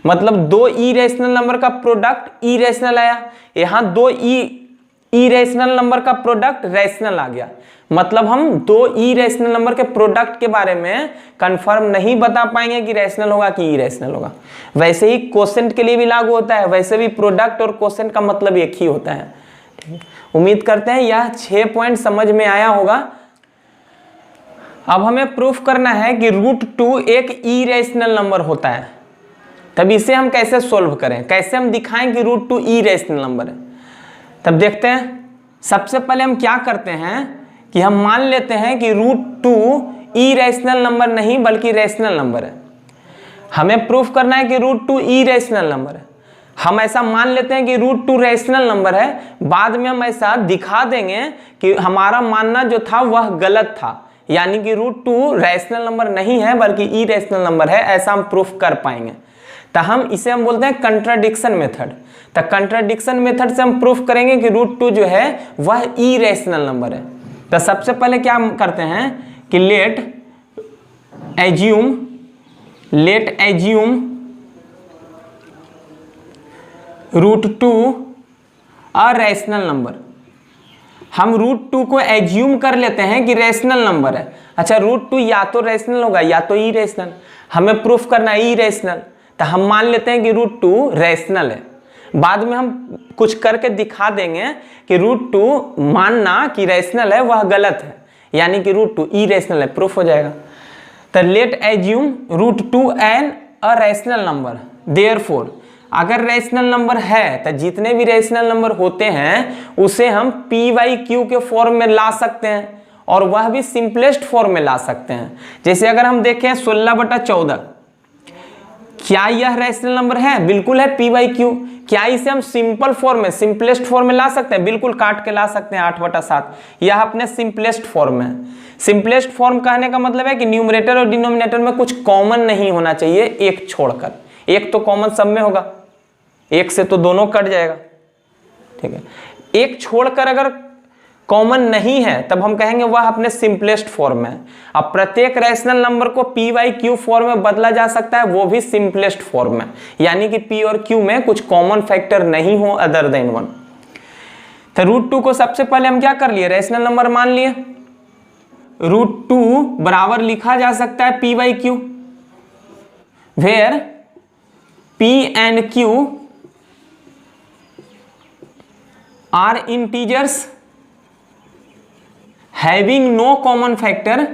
Speaker 1: मतलब दो इरेशनल नंबर का प्रोडक्ट इरेशनल आया, यहां दो इरेशनल नंबर का प्रोडक्ट रैशनल आ गया। मतलब हम दो इरेशनल नंबर के प्रोडक्ट के बारे में कंफर्म नहीं बता पाएंगे कि रैशनल होगा कि इरेशनल होगा। वैसे ही क्वोशेंट के लिए भी लागू होता है, वैसे भी प्रोडक्ट और क्वोशेंट का मतलब एक ही होता है। उम्मीद करते हैं यह 6 पॉइंट समझ में आया होगा। अब हमें प्रूफ करना है कि √2 एक इरेशनल नंबर होता है। तब इसे हम कैसे सोल्व करें, कैसे हम दिखाएं कि √2 इरेशनल नंबर है? तब देखते हैं। सबसे पहले हम क्या करते हैं कि हम मान लेते हैं कि √2 इरेशनल नंबर नहीं बल्कि रैशनल नंबर है। हमें प्रूफ करना है कि √2 इरेशनल नंबर है। हम ऐसा मान लेते हैं कि √2 रैशनल नंबर है, बाद में हम ऐसा दिखा देंगे कि हमारा मानना जो था वह गलत था, यानी कि √2 रैशनल नंबर नहीं है बल्कि इरेशनल नंबर है, ऐसा हम प्रूफ कर पाएंगे। तो हम इसे हम बोलते हैं कंट्राडिक्शन मेथड। तो कंट्राडिक्शन मेथड से हम प्रूफ करेंगे कि √2 जो है वह इरेशनल नंबर है। तो सबसे पहले क्या करते हैं कि लेट एज्यूम √2 अ रैशनल नंबर। हम √2 को एज्यूम कर लेते हैं कि रैशनल नंबर है। अच्छा, √2 या तो रैशनल होगा या तो इरेशनल। हमें प्रूफ करना है इरेशनल, तो हम मान लेते हैं कि √2 रैशनल है। बाद में हम कुछ करके दिखा देंगे कि √2 मानना कि रैशनल है वह गलत है, यानी कि √2 इरेशनल है, प्रूफ हो जाएगा। तो let assume √2 an a rational number, therefore अगर रैशनल नंबर है तो जितने भी रैशनल नंबर होते हैं उसे हम p/q के फॉर्म में ला सकते हैं, और वह भी सिंपलेस्ट फॉर्म में ला सकते हैं। जैसे अगर हम देखें 16/14, क्या यह रैशनल नंबर है? बिल्कुल है, p/q। क्या इसे हम सिंपल फॉर्म में, सिंपलेस्ट फॉर्म में ला सकते हैं? बिल्कुल, काट के ला सकते हैं 8/7। यह अपने सिंपलेस्ट फॉर्म है। सिंपलेस्ट फॉर्म कहने का मतलब है कि न्यूमरेटर और डिनोमिनेटर में कुछ कॉमन नहीं होना चाहिए, एक छोड़कर। एक तो कॉमन सब में होगा, एक से तो दोनों कट जाएगा। ठीक है, एक छोड़कर अगर कॉमन नहीं है तब हम कहेंगे वह अपने सिंपलेस्ट फॉर्म में। अब प्रत्येक रैशनल नंबर को p/q फॉर्म में बदला जा सकता है, वो भी सिंपलेस्ट फॉर्म में, यानी कि p और q में कुछ कॉमन फैक्टर नहीं हो अदर देन 1। तो √2 को सबसे पहले हम क्या कर लिए? रैशनल नंबर मान लिए। √2 बराबर लिखा जा सकता है p/q, where P and Q are integers having no common factor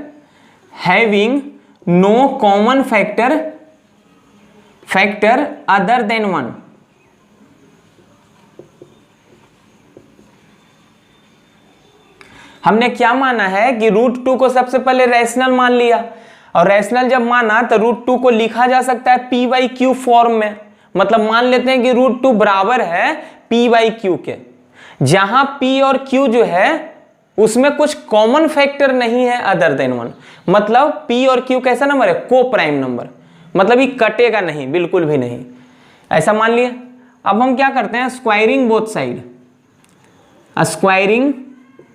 Speaker 1: other than 1। हमने क्या माना है कि √2 को सबसे पहले रैशनल मान लिया, और रैशनल जब माना तो √2 को लिखा जा सकता है P/Q फॉर्म में। मतलब मान लेते हैं कि √2 बराबर है P/Q के, जहां P और Q जो है उसमें कुछ कॉमन फैक्टर नहीं है अदर देन 1। मतलब P और Q कैसा नंबर है? को प्राइम नंबर, मतलब ये कटेगा नहीं, बिल्कुल भी नहीं, ऐसा मान लिया। अब हम क्या करते हैं? Squaring both side, squaring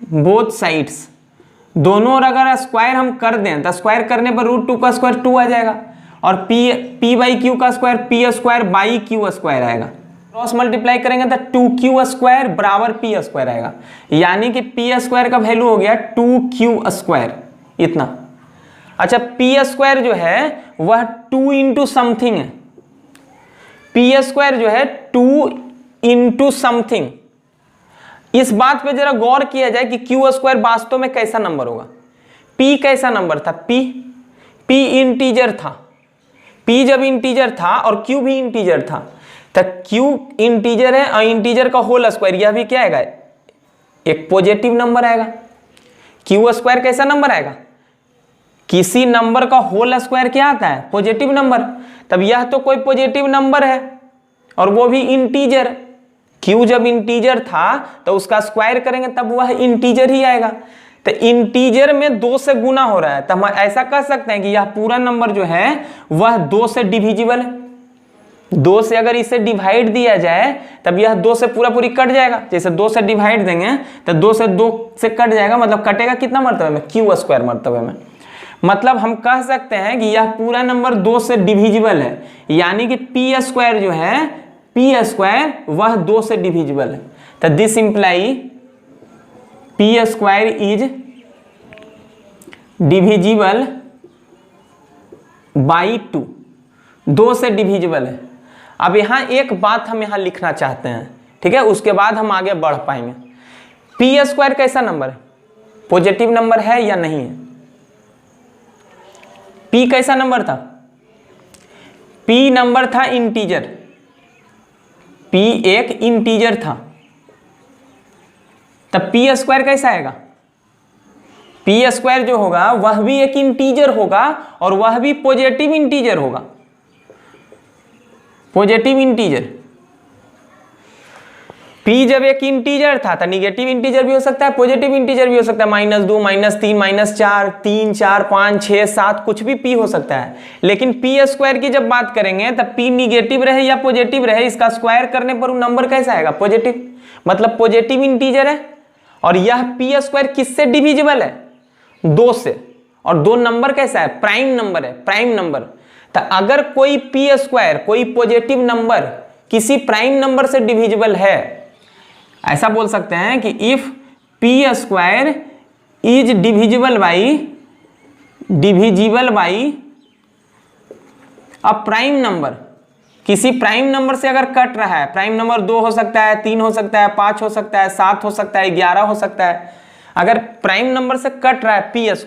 Speaker 1: both sides, दोनों और अगर स्क्वायर हम कर दें तो स्क्वायर करने पर √2 का स्क्वायर 2 आ जाएगा, और P/Q का स्क्वायर P² / Q² आएगा। क्रॉस मल्टीप्लाई करेंगे तो 2Q² बराबर P² आएगा, यानी कि P² का वैल्यू हो गया 2Q², इतना। अच्छा, P² जो है वह 2 इंटू समथिंग है, P² जो है 2 इंटू समथिंग। इस बात पे जरा गौर किया जाए कि Q² वास्तव में कैसा नंबर होगा। P कैसा नंबर था? P इंटीजर था। P जब इंटीजर था और Q भी इंटीजर था, तो Q इंटीजर है और इंटीजर का होल स्क्वायर, यह भी क्या आएगा? एक पॉजिटिव नंबर आएगा। Q² कैसा नंबर आएगा? किसी नंबर का होल स्क्वायर क्या आता है? Positive number. तब यह तो कोई पॉजिटिव नंबर है और वो भी इंटीजर। Q जब इंटीजर था तो उसका स्क्वायर करेंगे तब वह इंटीजर ही आएगा। तो इंटीजर में 2 से गुना हो रहा है, तो हम ऐसा कह सकते हैं कि यह पूरा नंबर जो है वह 2 से डिविजिबल है। 2 से अगर इसे डिवाइड दिया जाए तब यह 2 से पूरा पूरी कट जाएगा। जैसे 2 से डिवाइड देंगे तो 2 से कट जाएगा, मतलब कटेगा कितना मर्तबे में? Q² मर्तबे में। मतलब हम कह सकते हैं कि यह पूरा नंबर 2 से डिविजिबल है, यानी कि P² जो है P² वह 2 से डिविजिबल है। तो this imply P² is divisible by 2, 2 से डिविजिबल है। अब यहां एक बात हम यहां लिखना चाहते हैं, ठीक है, उसके बाद हम आगे बढ़ पाएंगे। P² कैसा नंबर है? पॉजिटिव नंबर है या नहीं है? P कैसा नंबर था? P नंबर था इंटीजर, P एक इंटीजर था। तब P² कैसा आएगा? P² जो होगा वह भी एक इंटीजर होगा और वह भी पॉजिटिव इंटीजर होगा, पॉजिटिव इंटीजर। P जब एक इंटीजर था तो निगेटिव इंटीजर भी हो सकता है, पॉजिटिव इंटीजर भी हो सकता है, -2, -3, -4, 3, 4, 5, 6, 7, कुछ भी P हो सकता है। लेकिन P² की जब बात करेंगे तब P निगेटिव रहे या पॉजिटिव रहे, इसका स्क्वायर करने पर नंबर कैसा आएगा? पॉजिटिव, मतलब पॉजिटिव इंटीजर है। और यह P² किससे डिविजिबल है? 2 से। और 2 नंबर कैसा है? प्राइम नंबर है, प्राइम नंबर। तो अगर कोई P² कोई पॉजिटिव नंबर किसी प्राइम नंबर से डिविजिबल है, ऐसा बोल सकते हैं कि if P² is divisible by a prime number, किसी प्राइम नंबर से अगर कट रहा है, प्राइम नंबर 2 हो सकता है, 3 हो सकता है, 5 हो सकता है, 7 हो सकता है, 11 हो सकता है। अगर प्राइम नंबर से कट रहा है P²,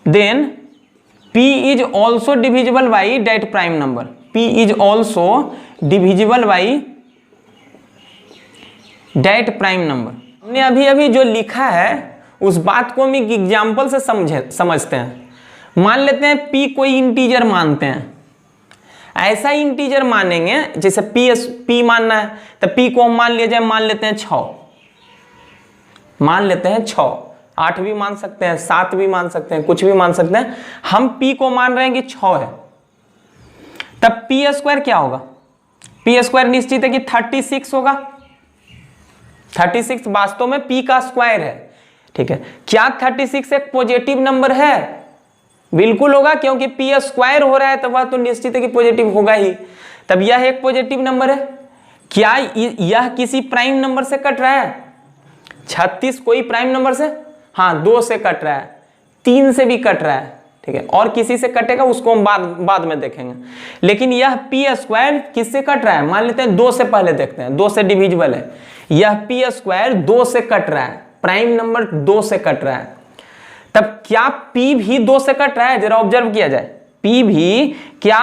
Speaker 1: then P is also divisible by that prime number. P is also divisible by that prime number. हमने अभी अभी जो लिखा है उस बात को हम एक एग्जाम्पल से समझते हैं। मान लेते हैं P कोई इंटीजर मानते हैं, ऐसा इंटीजर मानेंगे जैसे P मानना है तो P को हम मान लिया जाए, मान लेते हैं 6, मान लेते हैं 6, 8 भी मान सकते हैं, 7 भी मान सकते हैं, कुछ भी मान सकते हैं। हम P को मान रहे हैं कि 6 है, तब P² क्या होगा? P² निश्चित है कि 36 होगा। 36 वास्तव में P का स्क्वायर है, ठीक है। क्या 36 एक पॉजिटिव नंबर है? बिल्कुल होगा, क्योंकि P² हो रहा है तो वह तो निश्चित है कि पॉजिटिव होगा ही। तब यह एक पॉजिटिव नंबर है। क्या यह किसी प्राइम नंबर से कट रहा है? 36 कोई प्राइम नंबर से? हाँ, 2 से कट रहा है, 3 से भी कट रहा है, ठीक है, और किसी से कटेगा उसको हम बाद में देखेंगे। लेकिन यह पी स्क्वायर किससे कट रहा है, मान लेते हैं 2 से, पहले देखते हैं 2 से डिविजिबल है। यह पी स्क्वायर 2 से कट रहा है, प्राइम नंबर 2 से कट रहा है, तब क्या पी भी 2 से कट रहा है, जरा ऑब्जर्व किया जाए, पी भी क्या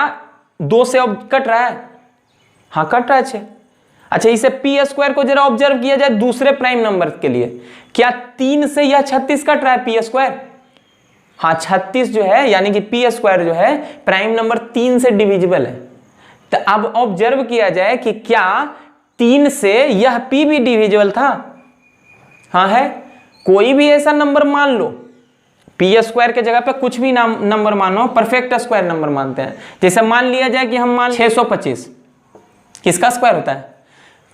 Speaker 1: 2 से कट रहा है, हाँ कट रहा है। अच्छा इसे पी स्क्वायर को जरा ऑब्जर्व किया जाए दूसरे प्राइम नंबर के लिए, क्या 3 से यह 36 कट रहा है पी स्क्वायर, हाँ 36 जो है यानी कि पी स्क्वायर जो है प्राइम नंबर 3 से डिविजिबल है। तो अब ऑब्जर्व किया जाए कि क्या 3 से यह पी भी डिविजिबल था, हाँ है। कोई भी ऐसा नंबर मान लो, पी स्क्वायर के जगह पे कुछ भी नंबर मानो, परफेक्ट स्क्वायर नंबर मानते हैं। जैसे मान लिया जाए कि हम मान 625 किसका स्क्वायर होता है,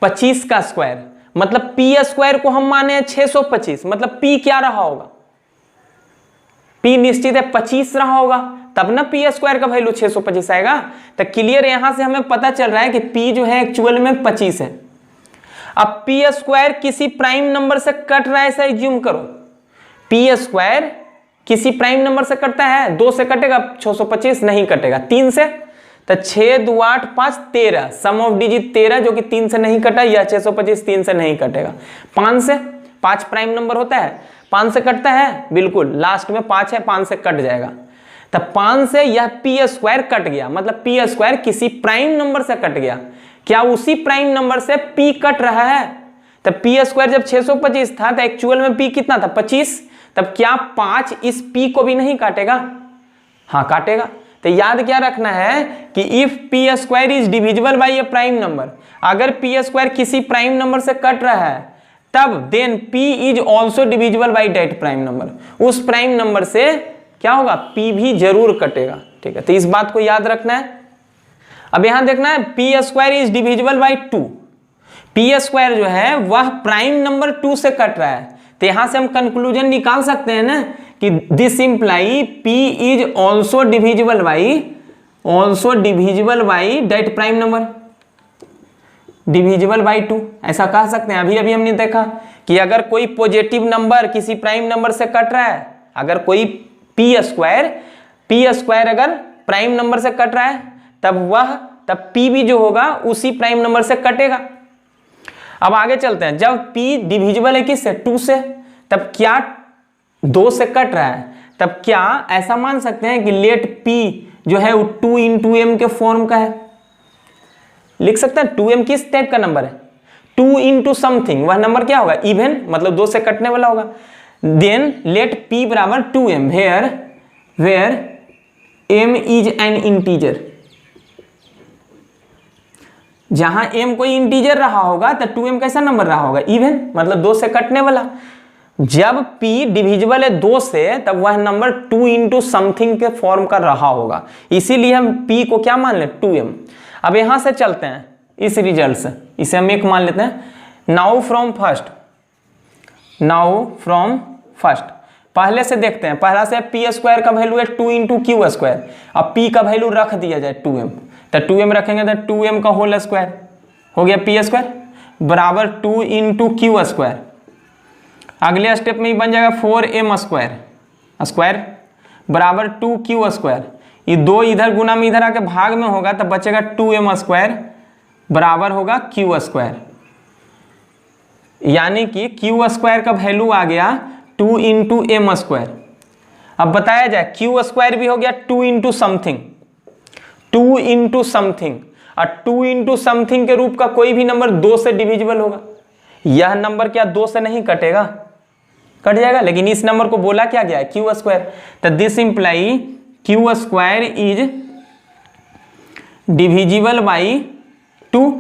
Speaker 1: 25 का स्क्वायर, मतलब पी स्क्वायर को हम माने 625, मतलब पी क्या रहा होगा, पी निश्चित है 25 रहा होगा, तब ना पी स्क्वायर का वैल्यू 625 आएगा। तो क्लियर यहां से हमें पता चल रहा है कि पी जो है एक्चुअल में 25 है। अब पी स्क्वायर किसी प्राइम नंबर से कट रहा है ऐसा एज्यूम करो, पी स्क्वायर किसी प्राइम नंबर से कटता है, 2 से कटेगा 625 नहीं कटेगा, 3 से, तो 6 2 8 5 13, सम ऑफ डिजिट 13 जो कि 3 से नहीं कटा, यह 625 3 से नहीं कटेगा। 5 से, 5 प्राइम नंबर होता है, 5 से कटता है, बिल्कुल लास्ट में 5 है, 5 से कट जाएगा। तब 5 से यह पी स्क्वायर कट गया, मतलब पी स्क्वायर किसी प्राइम नंबर से कट गया। क्या उसी प्राइम नंबर से पी कट रहा है, तब पी स्क्वायर जब 625 था तो एक्चुअल में पी कितना था 25, तब क्या 5 इस पी को भी नहीं काटेगा, हाँ काटेगा। तो याद क्या रखना है कि if P square is divisible by a prime number, अगर पी स्क्वायर किसी प्राइम नंबर से कट रहा है तब then P is also divisible by that prime number, उस प्राइम नंबर से क्या होगा पी भी जरूर कटेगा, ठीक है। तो इस बात को याद रखना है। अब यहां देखना है P square is divisible bye 2, P square जो है वह प्राइम नंबर 2 से कट रहा है, तो यहां से हम कंक्लूजन निकाल सकते हैं ना कि this imply P is also divisible by that prime number, divisible by 2, ऐसा कह सकते हैं। अभी हमने देखा कि अगर कोई पॉजिटिव नंबर किसी प्राइम नंबर से कट रहा है, अगर कोई पी स्क्वायर अगर प्राइम नंबर से कट रहा है तब P भी जो होगा उसी प्राइम नंबर से कटेगा। अब आगे चलते हैं, जब P डिविजिबल है किससे 2 से, तब क्या 2 से कट रहा है, तब क्या ऐसा मान सकते हैं कि लेट P जो है वो 2 into m के फॉर्म का है, लिख सकते हैं 2m किस टाइप का नंबर है, 2 into समथिंग, वह नंबर क्या होगा इवन, मतलब 2 से कटने वाला होगा। देन लेट P बराबर 2m where m is an integer, जहां m कोई इंटीजर रहा होगा तो 2m कैसा नंबर रहा होगा इवन, मतलब 2 से कटने वाला। जब P डिविजिबल है 2 से तब वह नंबर 2 into समथिंग के फॉर्म का रहा होगा, इसीलिए हम P को क्या मान लें 2m। अब यहां से चलते हैं इस रिजल्ट से, इसे हम 1 मान लेते हैं। नाउ फ्रॉम फर्स्ट पहले से देखते हैं, पहला से P स्क्वायर का वैल्यू है 2 into Q स्क्वायर, अब P का वैल्यू रख दिया जाए 2m, तो 2m रखेंगे तो 2m का होल स्क्वायर हो गया P स्क्वायर बराबर 2 into Q स्क्वायर। अगले स्टेप में ही बन जाएगा 4m स्क्वायर बराबर 2Q स्क्वायर, ये 2 इधर गुना में इधर आके भाग में होगा तो बचेगा 2m स्क्वायर बराबर होगा Q स्क्वायर, यानी कि Q स्क्वायर का वैल्यू आ गया 2 into m स्क्वायर। अब बताया जाए Q स्क्वायर भी हो गया 2 into समथिंग, 2 into समथिंग, और 2 into समथिंग के रूप का कोई भी नंबर 2 से डिविजिबल होगा। यह नंबर क्या 2 से नहीं कटेगा, कट जाएगा, लेकिन इस नंबर को बोला क्या गया है Q स्क्वायर, तो this imply Q square is divisible by 2।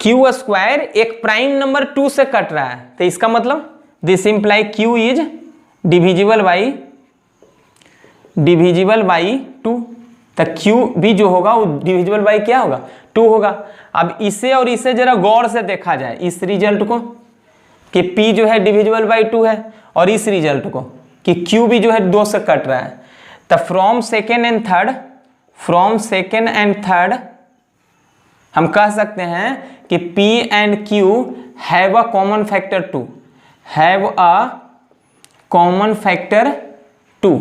Speaker 1: Q square एक प्राइम नंबर 2 से कट रहा है, तो इसका मतलब this imply Q is divisible by 2, तो Q भी जो होगा वो डिविजिबल बाई क्या होगा 2 होगा। अब इसे और इसे जरा गौर से देखा जाए, इस रिजल्ट को कि P जो है डिविजिबल बाई 2 है, और इस रिजल्ट को कि Q भी जो है 2 से कट रहा है। तो फ्रॉम सेकेंड एंड थर्ड हम कह सकते हैं कि P and Q have a common factor 2, 2,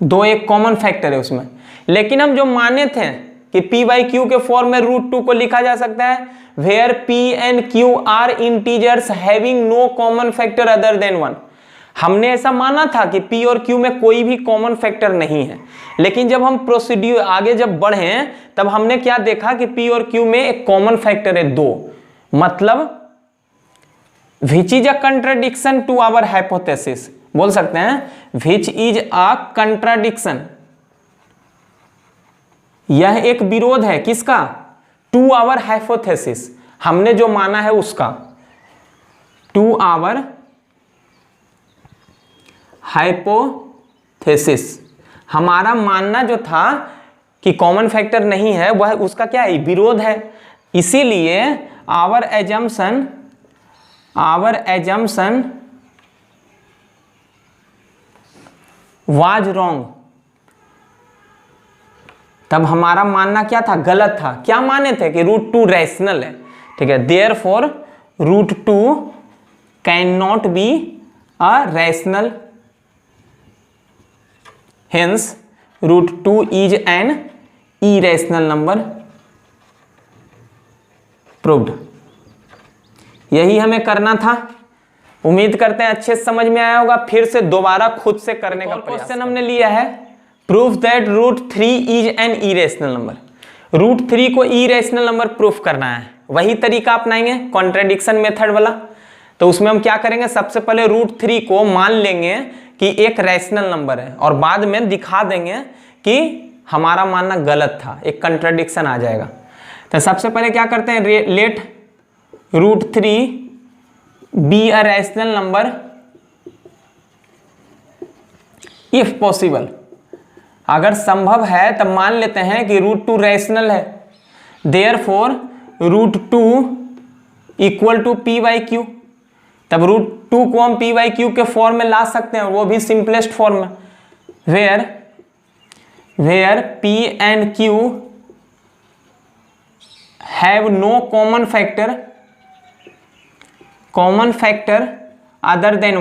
Speaker 1: 2 एक कॉमन फैक्टर है उसमें। लेकिन हम जो माने थे कि p बाई क्यू के फॉर्म में √2 को लिखा जा सकता है, where p and q are integers having no common factor other than 1। हमने ऐसा माना था कि p और q में कोई भी कॉमन फैक्टर नहीं है। लेकिन जब हम प्रोसीड्यूर आगे जब बढ़े तब हमने क्या देखा कि p और q में एक कॉमन फैक्टर है 2। मतलब which is a contradiction to our hypothesis, बोल सकते हैं विच इज अ कंट्राडिक्शन, यह एक विरोध है किसका, टू आवर हाइपोथेसिस, हमने जो माना है उसका, टू आवर हाइपोथेसिस। हमारा मानना जो था कि कॉमन फैक्टर नहीं है वह उसका क्या है, विरोध है। इसीलिए आवर एजम्पशन वाज रॉन्ग। तब हमारा मानना क्या था, गलत था। क्या माने थे कि √2 रैशनल है, ठीक है। Therefore √2 can not B a rational, hence √2 is an irrational number proved. यही हमें करना था। उम्मीद करते हैं अच्छे से समझ में आया होगा। फिर से दोबारा खुद से करने का क्वेश्चन हमने लिया है, proof that √3 is an irrational number. √3 को इरेशनल नंबर प्रूफ करना है। वही तरीका अपनाएंगे कॉन्ट्रेडिक्शन मेथड वाला। तो उसमें हम क्या करेंगे, सबसे पहले √3 को मान लेंगे कि एक रैशनल नंबर है और बाद में दिखा देंगे कि हमारा मानना गलत था, एक कंट्राडिक्शन आ जाएगा। तो सबसे पहले क्या करते हैं, let √3 be a rational number if possible. अगर संभव है तब मान लेते हैं कि √2 रैशनल है। Therefore √2 equal to p by Q. तब √2 को हम p बाई क्यू के फॉर्म में ला सकते हैं, वो भी सिंपलेस्ट फॉर्म में, where p and q have no common factor other than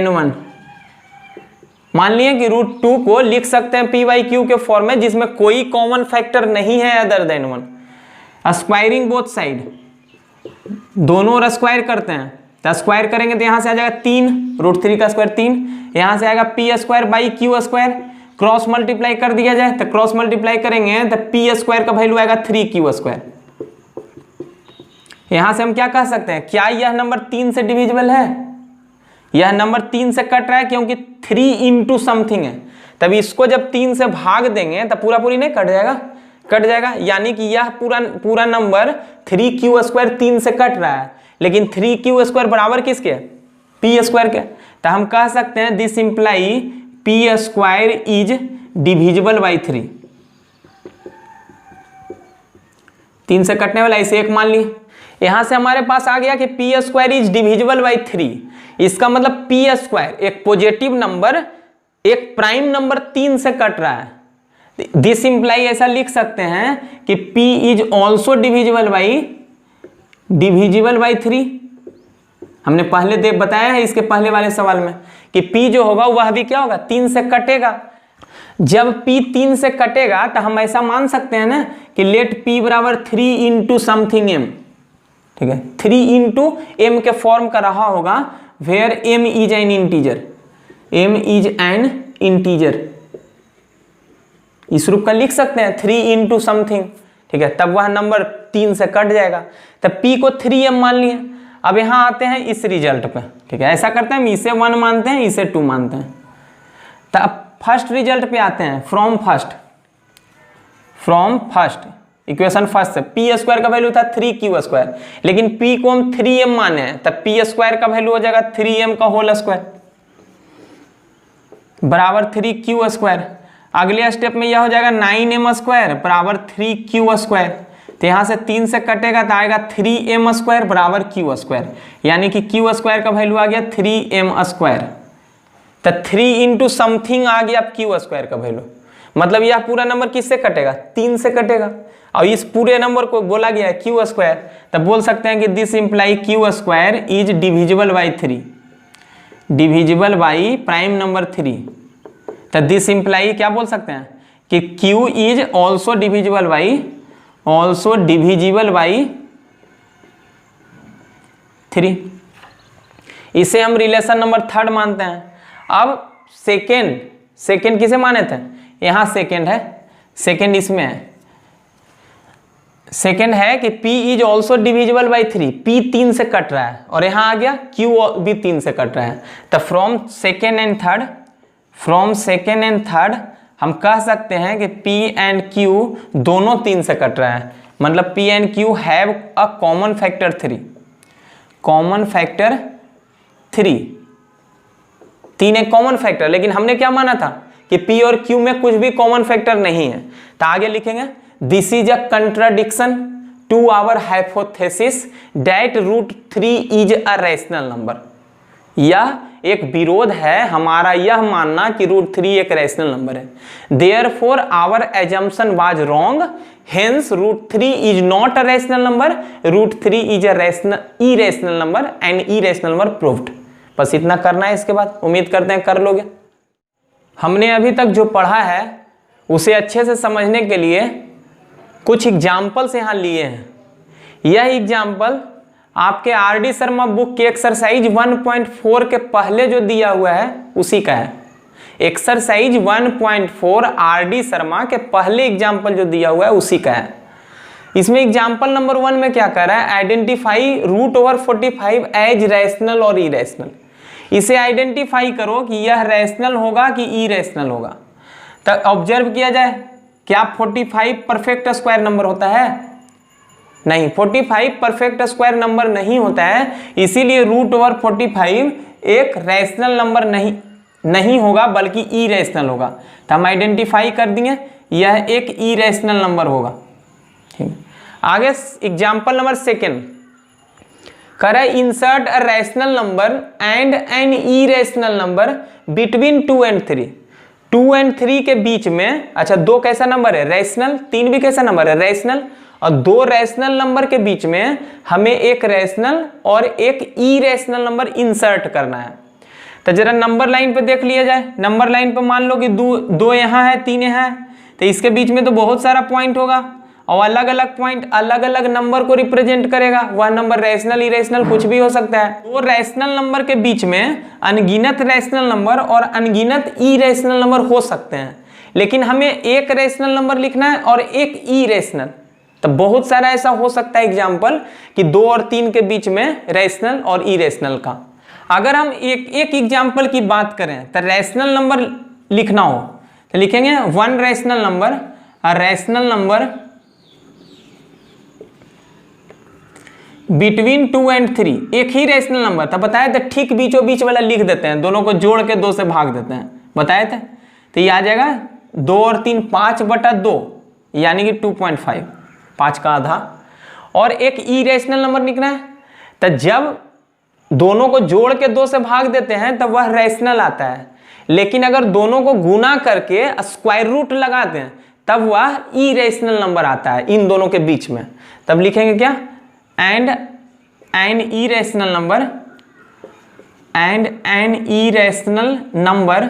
Speaker 1: 1। मान लिए कि √2 को लिख सकते हैं p बाई क्यू के फॉर्म में जिसमें कोई कॉमन फैक्टर नहीं है other than 1। Squaring both side, दोनों ओर स्क्वायर करते हैं। तो स्क्वायर करेंगे तो यहां से आ जाएगा 3, √3 का स्क्वायर 3, यहां से आएगा p square by Q square. Cross multiply कर दिया जाए तो क्रॉस मल्टीप्लाई करेंगे तो p स्क्वायर का वैल्यू आएगा 3q स्क्वायर। यहां से हम क्या कह सकते हैं, क्या यह नंबर 3 से डिविजिबल है? यह नंबर 3 से कट रहा है क्योंकि 3 इंटू समथिंग है। तब इसको जब 3 से भाग देंगे तब पूरा पूरी नहीं कट जाएगा। यानी कि यह पूरा नंबर 3q स्क्वायर 3 से कट रहा है, लेकिन 3q स्क्वायर बराबर किसके, p स्क्वायर के। तो हम कह सकते हैं this imply p square is divisible by 3। 3 से कटने वाला इसे 1 मान लिए। यहां से हमारे पास आ गया कि p square is divisible by 3। इसका मतलब p स्क्वायर एक पॉजिटिव नंबर, एक प्राइम नंबर 3 से कट रहा है। दिस इंप्लाई ऐसा लिख सकते हैं कि p is also divisible by 3। हमने पहले बताया है इसके पहले वाले सवाल में कि p जो होगा वह भी क्या होगा, 3 से कटेगा। जब p 3 से कटेगा तो हम ऐसा मान सकते हैं ना कि लेट p बराबर 3 इंटू समथिंग m, ठीक है, 3 इंटू m के फॉर्म का रहा होगा, where m is an integer. इस रूप का लिख सकते हैं 3 इंटू समथिंग, ठीक है। तब वह नंबर 3 से कट जाएगा। तब p को 3m मान लिए। अब यहाँ आते हैं इस रिजल्ट पे, ठीक है। ऐसा करते हैं, इसे 1 मानते हैं, इसे 2 मानते हैं। तब फर्स्ट रिजल्ट पे आते हैं, फ्रॉम फर्स्ट इक्वेशन फर्स्ट से p स्क्वायर का वैल्यू था 3q स्क्वायर, लेकिन p को हम 3m माने हैं। तब p स्क्वायर का वैल्यू हो जाएगा 3m का होल स्क्वायर बराबर 3q स्क्वायर। अगले स्टेप में यह हो जाएगा 9m स्क्वायर बराबर 3q स्क्वायर। तो यहाँ से 3 से कटेगा तो आएगा 3m स्क्वायर बराबर q स्क्वायर, यानी कि q स्क्वायर का वैल्यू आ गया 3m स्क्वायर। तो 3 इंटू समथिंग आ गया q स्क्वायर का वैल्यू। मतलब यह पूरा नंबर किससे कटेगा, 3 से कटेगा। और इस पूरे नंबर को बोला गया है q स्क्वायर। तब बोल सकते हैं कि this imply q square is divisible by 3। Divisible by prime number 3। तो दिस इंप्लाई क्या बोल सकते हैं कि q is also divisible by 3। इसे हम रिलेशन नंबर 3 मानते हैं। अब सेकेंड किसे माने थे, यहाँ सेकेंड है, सेकेंड इसमें है, सेकेंड है कि p is also divisible by 3, p 3 से कट रहा है और यहाँ आ गया q भी 3 से कट रहा है। तो फ्रॉम सेकेंड एंड थर्ड हम कह सकते हैं कि p एंड q दोनों 3 से कट रहा है, मतलब p and q have a common factor 3। 3 एक कॉमन फैक्टर, लेकिन हमने क्या माना था कि p और q में कुछ भी कॉमन फैक्टर नहीं है। तो आगे लिखेंगे this is a contradiction to our hypothesis that √3 is a rational number. यह एक विरोध है हमारा यह मानना कि √3 एक रैशनल नंबर है। Therefore our assumption was wrong, hence √3 is not a rational number, √3 is a irrational number and irrational number proved. बस इतना करना है, इसके बाद उम्मीद करते हैं कर लोगे। हमने अभी तक जो पढ़ा है उसे अच्छे से समझने के लिए कुछ एग्जाम्पल्स यहाँ लिए हैं। यह एग्जाम्पल आपके आर.डी. शर्मा बुक के एक्सरसाइज 1.4 के पहले जो दिया हुआ है उसी का है। Exercise 1.4 RD. शर्मा के पहले एग्जाम्पल जो दिया हुआ है उसी का है। इसमें एग्जाम्पल नंबर 1 में क्या कर रहा है, आइडेंटिफाई √45 एज रैशनल और इरेशनल। इसे आइडेंटिफाई करो कि यह रैशनल होगा कि इरेशनल होगा। तो ऑब्जर्व किया जाए, क्या 45 परफेक्ट स्क्वायर नंबर होता है? नहीं, 45 परफेक्ट स्क्वायर नंबर नहीं होता है, इसीलिए √45 एक रैशनल नंबर नहीं होगा बल्कि इरेशनल होगा। तो हम आइडेंटिफाई कर दिए यह एक इरेशनल नंबर होगा। ठीक है, आगे एग्जाम्पल नंबर 2 कर insert a rational number and an irrational number between 2 and 3। 2 and 3 के बीच में, अच्छा 2 कैसा नंबर है, रैशनल, 3 भी कैसा नंबर है, रैशनल, और 2 रैशनल नंबर के बीच में हमें एक रैशनल और एक इरेशनल नंबर इंसर्ट करना है। तो जरा नंबर लाइन पे देख लिया जाए। नंबर लाइन पे मान लो कि 2 यहाँ है, 3 यहाँ है, तो इसके बीच में तो बहुत सारा पॉइंट होगा और अलग अलग पॉइंट अलग अलग नंबर को रिप्रेजेंट करेगा। वह नंबर रैशनल इरेशनल कुछ भी हो सकता है। तो रैशनल नंबर के बीच में अनगिनत रैशनल नंबर और अनगिनत इरेशनल नंबर हो सकते हैं, लेकिन हमें एक रैशनल नंबर लिखना है और एक इरेशनल। तो बहुत सारा ऐसा हो सकता है एग्जाम्पल कि 2 और 3 के बीच में रैशनल और इरेशनल का। अगर हम एक एग्जाम्पल की बात करें तो रैशनल नंबर लिखना हो तो लिखेंगे 1 रैशनल नंबर बिटवीन 2 and 3, एक ही रैशनल नंबर था, बताया था, ठीक बीचों बीच वाला लिख देते हैं, दोनों को जोड़ के 2 से भाग देते हैं, बताए थे। तो ये आ जाएगा 2 और 3 5/2 यानी कि 2.5, 5 का आधा। और एक इरेशनल नंबर लिखना है, तो जब दोनों को जोड़ के 2 से भाग देते हैं तब वह रैशनल आता है, लेकिन अगर दोनों को गुना करके स्क्वायर रूट लगाते हैं तब वह इरेशनल नंबर आता है इन दोनों के बीच में। तब लिखेंगे क्या, and an irrational number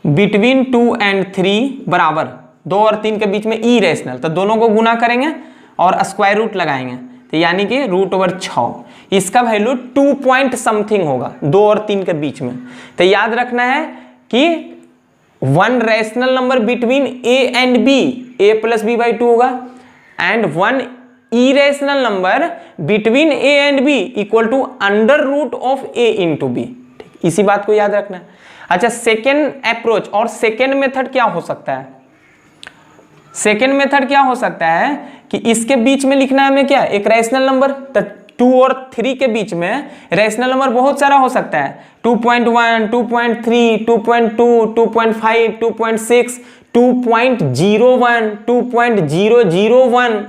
Speaker 1: between 2 and 3 बराबर 2 और 3 के बीच में इरेशनल, तो दोनों को गुना करेंगे और स्क्वायर रूट लगाएंगे, तो यानी कि √6। इसका वैल्यू 2 पॉइंट समथिंग होगा 2 और 3 के बीच में। तो याद रखना है कि 1 rational number between a and b, a + b/2 होगा, and 1 irrational number between a and b equal to √a into b। इसी बात को याद रखना है। अच्छा, सेकेंड अप्रोच और सेकेंड मेथड क्या हो सकता है? सेकेंड मेथड क्या हो सकता है कि इसके बीच में लिखना है हमें क्या, एक रैशनल नंबर। तो 2 और 3 के बीच में रैशनल नंबर बहुत सारा हो सकता है, 2.1, 2.3, 2.2, 2.5, 2.6, 2.01, 2.001,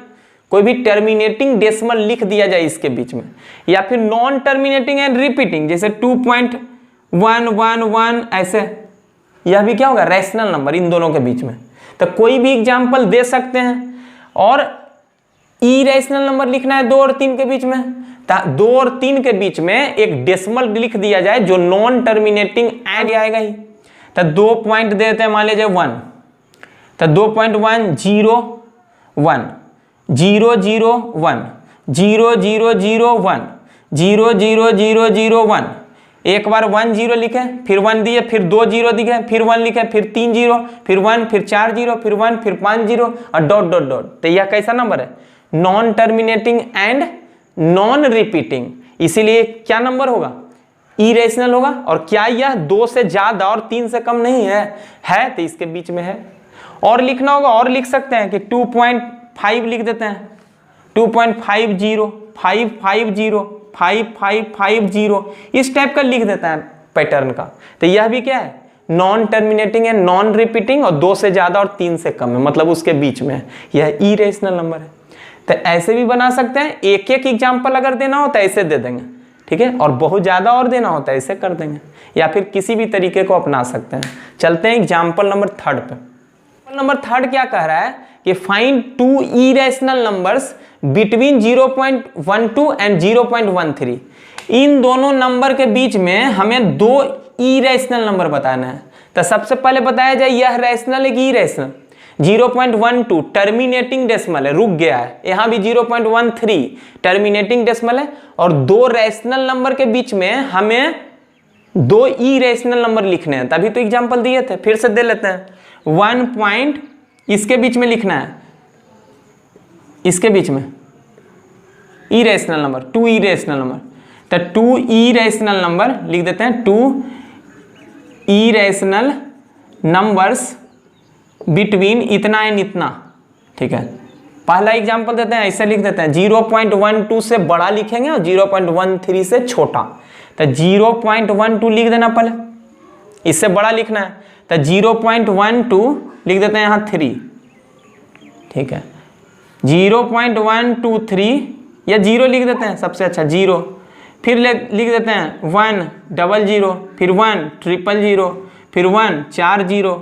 Speaker 1: कोई भी टर्मिनेटिंग डेसिमल लिख दिया जाए इसके बीच में, या फिर नॉन टर्मिनेटिंग एंड रिपीटिंग जैसे 2.111 ऐसे, यह भी क्या होगा, रैशनल नंबर इन दोनों के बीच में। तो कोई भी एग्जाम्पल दे सकते हैं। और इरेशनल नंबर लिखना है 2 और 3 के बीच में, 2 और 3 के बीच में एक डेसिमल लिख दिया जाए जो नॉन टर्मिनेटिंग एंड आएगा ही। तो 2 पॉइंट देते हैं, मान लीजिए 1, तो 2.1 0 1 0 0 1 0 0 0 1 0 0 0 0 1, एक बार 1 0 लिखे, फिर 1 दिए, फिर 2 0 दिखे, फिर 1 लिखे, फिर 3 0, फिर 1, फिर 4 0, फिर 1, फिर 5 0 और डॉट डॉट डॉट। तो यह कैसा नंबर है? Non terminating and non repeating, इसीलिए क्या नंबर होगा? इरेशनल होगा। और क्या यह 2 से ज्यादा और 3 से कम नहीं है तो इसके बीच में है। और लिखना होगा, और लिख सकते हैं कि 2.5 लिख देते हैं, 2.50 550 5550, इस टाइप का लिख देता है पैटर्न का। तो यह भी क्या है? नॉन टर्मिनेटिंग है, नॉन रिपीटिंग और 2 से ज्यादा और 3 से कम है, मतलब उसके बीच में है, यह इरेशनल नंबर है। तो ऐसे भी बना सकते हैं, एक एक एग्जाम्पल अगर देना हो तो ऐसे दे देंगे, ठीक है, और बहुत ज्यादा और देना होता है ऐसे कर देंगे, या फिर किसी भी तरीके को अपना सकते हैं। चलते हैं एग्जाम्पल नंबर 3 पे। नंबर 3 क्या कह रहा है कि find 2 irrational numbers between 0.12 and 0.13। इन दोनों नंबर के बीच में हमें 2 इरेशनल नंबर बताना है। तो सबसे पहले बताया जाए यह रैशनल है कि इरेशनल। 0.12 टर्मिनेटिंग डेसिमल है, रुक गया है, यहां भी 0.13 टर्मिनेटिंग डेसिमल है, और 2 रैशनल नंबर के बीच में हमें 2 इरेशनल नंबर लिखने हैं। तभी तो एग्जांपल दिए थे, फिर से दे लेते हैं। 1 पॉइंट इसके बीच में लिखना है, इसके बीच में इरेशनल नंबर, 2 इरेशनल नंबर। तो 2 इरेशनल नंबर लिख देते हैं, 2 इरेशनल नंबर्स बिटवीन इतना एंड इतना, ठीक है। पहला एग्जांपल देते हैं, ऐसे लिख देते हैं, 0.12 से बड़ा लिखेंगे और 0.13 से छोटा। तो 0.12 लिख देना पहले, इससे बड़ा लिखना है, तो 0.12 लिख देते हैं यहाँ 3, ठीक है। 0.123 या 0 लिख देते हैं, सबसे अच्छा 0, फिर लिख देते हैं 1 00, फिर 1 000, फिर 1 40,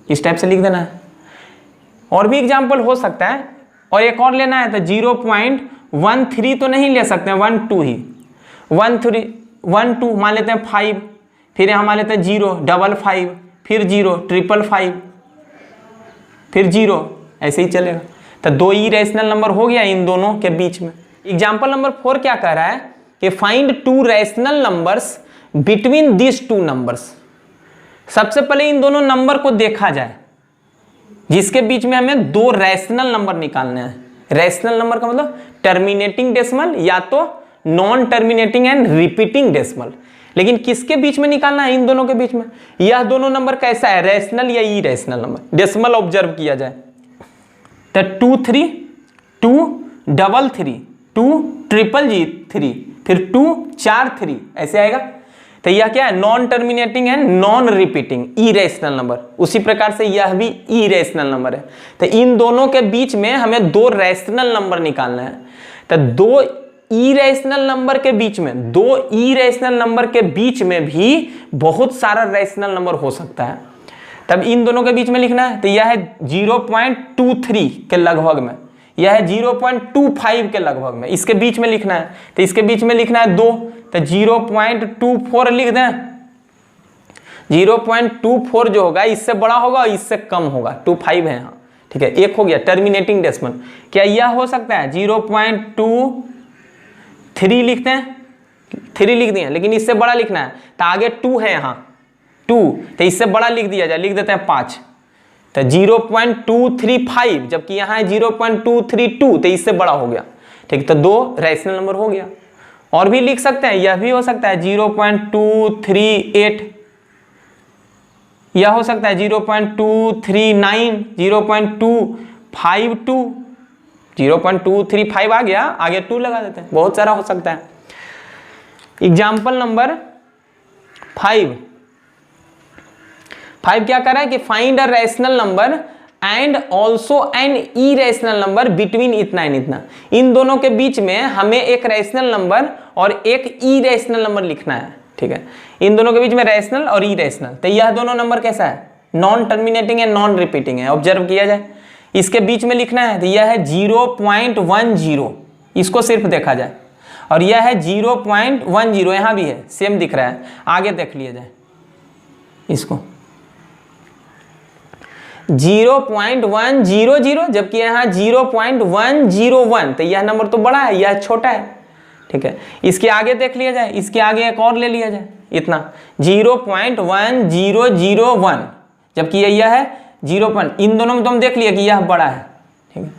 Speaker 1: इस टाइप से लिख देना है। और भी एग्जाम्पल हो सकता है, और एक और लेना है तो 0.13 तो नहीं ले सकते हैं, 12 ही, 12 मान लेते हैं 5, फिर यहाँ मान लेते हैं 0 55, फिर 0 555, फिर 0, ऐसे ही चलेगा। तो 2 इरेशनल नंबर हो गया इन दोनों के बीच में। एग्जाम्पल नंबर 4 क्या कह रहा है कि find 2 rational numbers between this 2 numbers. सबसे पहले इन दोनों नंबर को देखा जाए जिसके बीच में हमें 2 रैशनल नंबर निकालने हैं। रैशनल नंबर का मतलब टर्मिनेटिंग डेसिमल या तो non terminating and repeating decimal. लेकिन किसके बीच में निकालना है? इन दोनों के बीच में। यह दोनों नंबर कैसा है, रैशनल या इरेशनल नंबर? डेसिमल ऑब्जर्व किया जाए तो 2 3 2 3 3 2 3 फिर 2 4 3 ऐसे आएगा। तो यह क्या है? Non terminating and non repeating irrational number. उसी प्रकार से यह भी इरेशनल नंबर है। तो इन दोनों के बीच में हमें 2 रैशनल नंबर निकालना है। तो 2 इरेशनल नंबर के बीच में, 2 इरेशनल नंबर के बीच में भी बहुत सारा रैशनल नंबर हो सकता है। तब इन दोनों के बीच में लिखना है, तो यह है 0.23 के लगभग में, यह है 0.25 के लगभग में, इसके बीच में लिखना है। तो इसके बीच में लिखना है 2, तो 0.24 लिख दें। 0.24 जो होगा इससे बड़ा होगा और इससे कम होगा, 25 है यहाँ, ठीक है। एक हो गया टर्मिनेटिंग डेसिमल। क्या यह हो सकता है 0.23 लिखते हैं, 3 लिख दिए, लेकिन इससे बड़ा लिखना है तो आगे 2 है यहाँ 2, तो इससे बड़ा लिख दिया जाए, लिख देते हैं 5। तो 0.235 जबकि यहाँ है 0.232, तो इससे बड़ा हो गया, ठीक। तो 2 रैशनल नंबर हो गया। और भी लिख सकते हैं, यह भी हो सकता है 0.238, यह हो सकता है 0.239, 0.252, 0.235 आ गया, आगे 2 लगा देते हैं, बहुत सारा हो सकता है। एग्जाम्पल नंबर 5 क्या कर रहा है कि find a rational number and also an irrational number between इतना एंड इतना। इन दोनों के बीच में हमें एक रैशनल नंबर और एक इरेशनल नंबर लिखना है, ठीक है। इन दोनों के बीच में रैशनल और इरेशनल। तो यह दोनों नंबर कैसा है? नॉन टर्मिनेटिंग है, नॉन रिपीटिंग है, ऑब्जर्व किया जाए। इसके बीच में लिखना है, तो यह है 0.10, इसको सिर्फ देखा जाए, और यह है 0.10, यहाँ भी है, सेम दिख रहा है। आगे देख लिया जाए इसको, 0.100, जबकि यहाँ 0.101, तो यह नंबर तो बड़ा है, यह छोटा है, ठीक है। इसके आगे देख लिया जाए, इसके आगे एक और ले लिया जाए, इतना 0.1001, जबकि यह है 0. इन दोनों में तो हम देख लिया कि यह बड़ा है, ठीक है।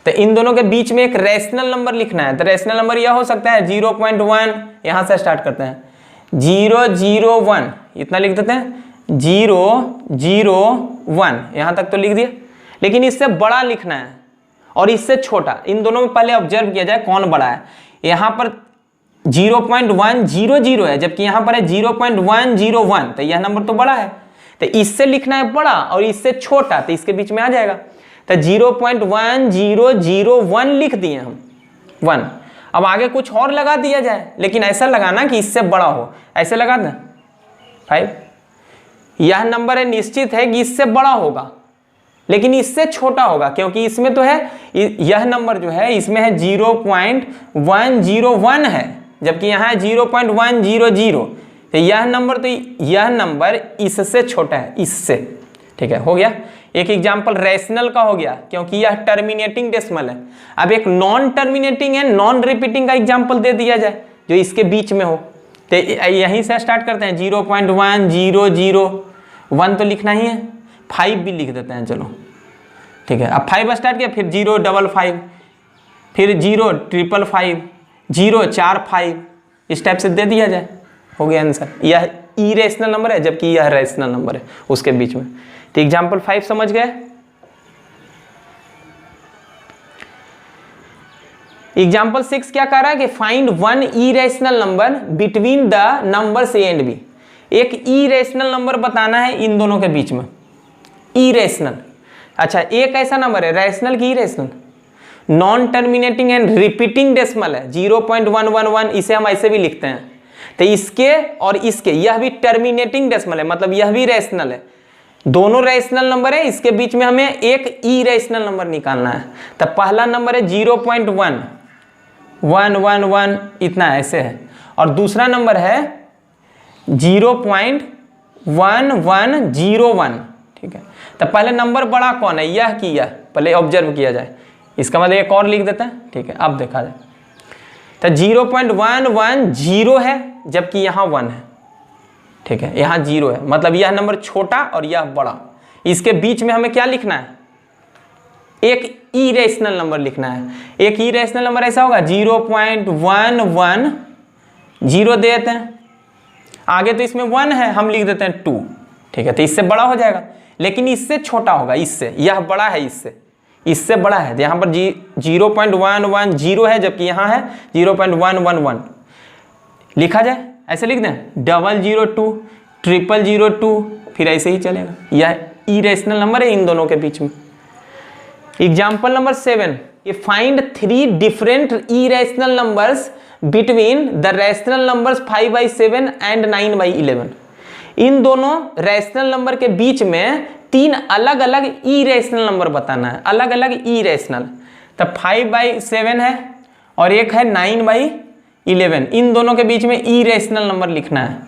Speaker 1: तो इन दोनों के बीच में एक रैशनल नंबर लिखना है, तो रैशनल नंबर यह हो सकता है 0.1, यहाँ से स्टार्ट करते हैं 001, इतना लिख देते हैं 001, यहाँ तक तो लिख दिया, लेकिन इससे बड़ा लिखना है और इससे छोटा। इन दोनों में पहले ऑब्जर्व किया जाए कौन बड़ा है। यहाँ पर 0.100 है, जबकि यहाँ पर है 0.101, तो यह नंबर तो बड़ा है, तो इससे लिखना है बड़ा और इससे छोटा, तो इसके बीच में आ जाएगा। तो 0.1001 लिख दिए हम 1। अब आगे कुछ और लगा दिया जाए, लेकिन ऐसा लगाना कि इससे बड़ा हो, ऐसे लगा दें 5। यह नंबर है, निश्चित है कि इससे बड़ा होगा, लेकिन इससे छोटा होगा, क्योंकि इसमें तो है, यह नंबर जो है इसमें है 0.101 है, जबकि यहाँ है 0.100, तो यह नंबर इससे छोटा है, इससे, ठीक है। हो गया एक एग्जाम्पल रैशनल का, हो गया क्योंकि यह टर्मिनेटिंग डेसिमल है। अब एक नॉन टर्मिनेटिंग है, नॉन रिपीटिंग का एग्जाम्पल दे दिया जाए जो इसके बीच में हो, तो यहीं से स्टार्ट करते हैं 0.1001 तो लिखना ही है, 5 भी लिख देते हैं, चलो ठीक है। अब 5 स्टार्ट किया, फिर 055, फिर 055, 045, इस टाइप से दे दिया जाए, हो गया आंसर। यह इरेशनल नंबर है, जबकि यह रैशनल नंबर है उसके बीच में। तो एग्जाम्पल 5 समझ गए। एग्जाम्पल 6 क्या कह रहा है कि find one irrational number between the numbers A and B. एक इरेशनल नंबर बताना है इन दोनों के बीच में, इरेशनल। अच्छा, एक ऐसा नंबर है रैशनल की irrational, non terminating and repeating decimal है 0.111, इसे हम ऐसे भी लिखते हैं। तो इसके और इसके, यह भी टर्मिनेटिंग डेसिमल है, मतलब यह भी रैशनल है, दोनों रैशनल नंबर है। इसके बीच में हमें एक इरेशनल नंबर निकालना है। तो पहला नंबर है 0.111, इतना ऐसे है, और दूसरा नंबर है 0.1101, ठीक है। तो पहले नंबर बड़ा कौन है, यह कि यह, पहले ऑब्जर्व किया जाए। इसका मतलब एक और लिख देते हैं, ठीक है। अब देखा जाए तो 0.110 है, जबकि यहाँ 1 है, ठीक है। यहाँ 0 है, मतलब यह नंबर छोटा और यह बड़ा। इसके बीच में हमें क्या लिखना है, एक इरेशनल नंबर लिखना है। एक इरेशनल नंबर ऐसा होगा 0.110 दे देते हैं, आगे तो इसमें 1 है, हम लिख देते हैं 2, ठीक है। तो इससे बड़ा हो जाएगा, लेकिन इससे छोटा होगा, इससे, यह बड़ा है, इससे बड़ा है। तो यहाँ पर 0.110 है, जबकि यहाँ है 0.111। लिखा जाए ऐसे लिख दें 002, 002, फिर ऐसे ही चलेगा। यह इरेशनल नंबर है इन दोनों के बीच में। एग्जाम्पल नंबर 7, ये find 3 different irrational numbers between the rational numbers 5/7 and 9/11। इन दोनों रैशनल नंबर के बीच में 3 अलग अलग इरेशनल नंबर बताना है, अलग अलग इरेशनल। तो 5/7 है और एक है 9/11, इन दोनों के बीच में इरेशनल नंबर लिखना है।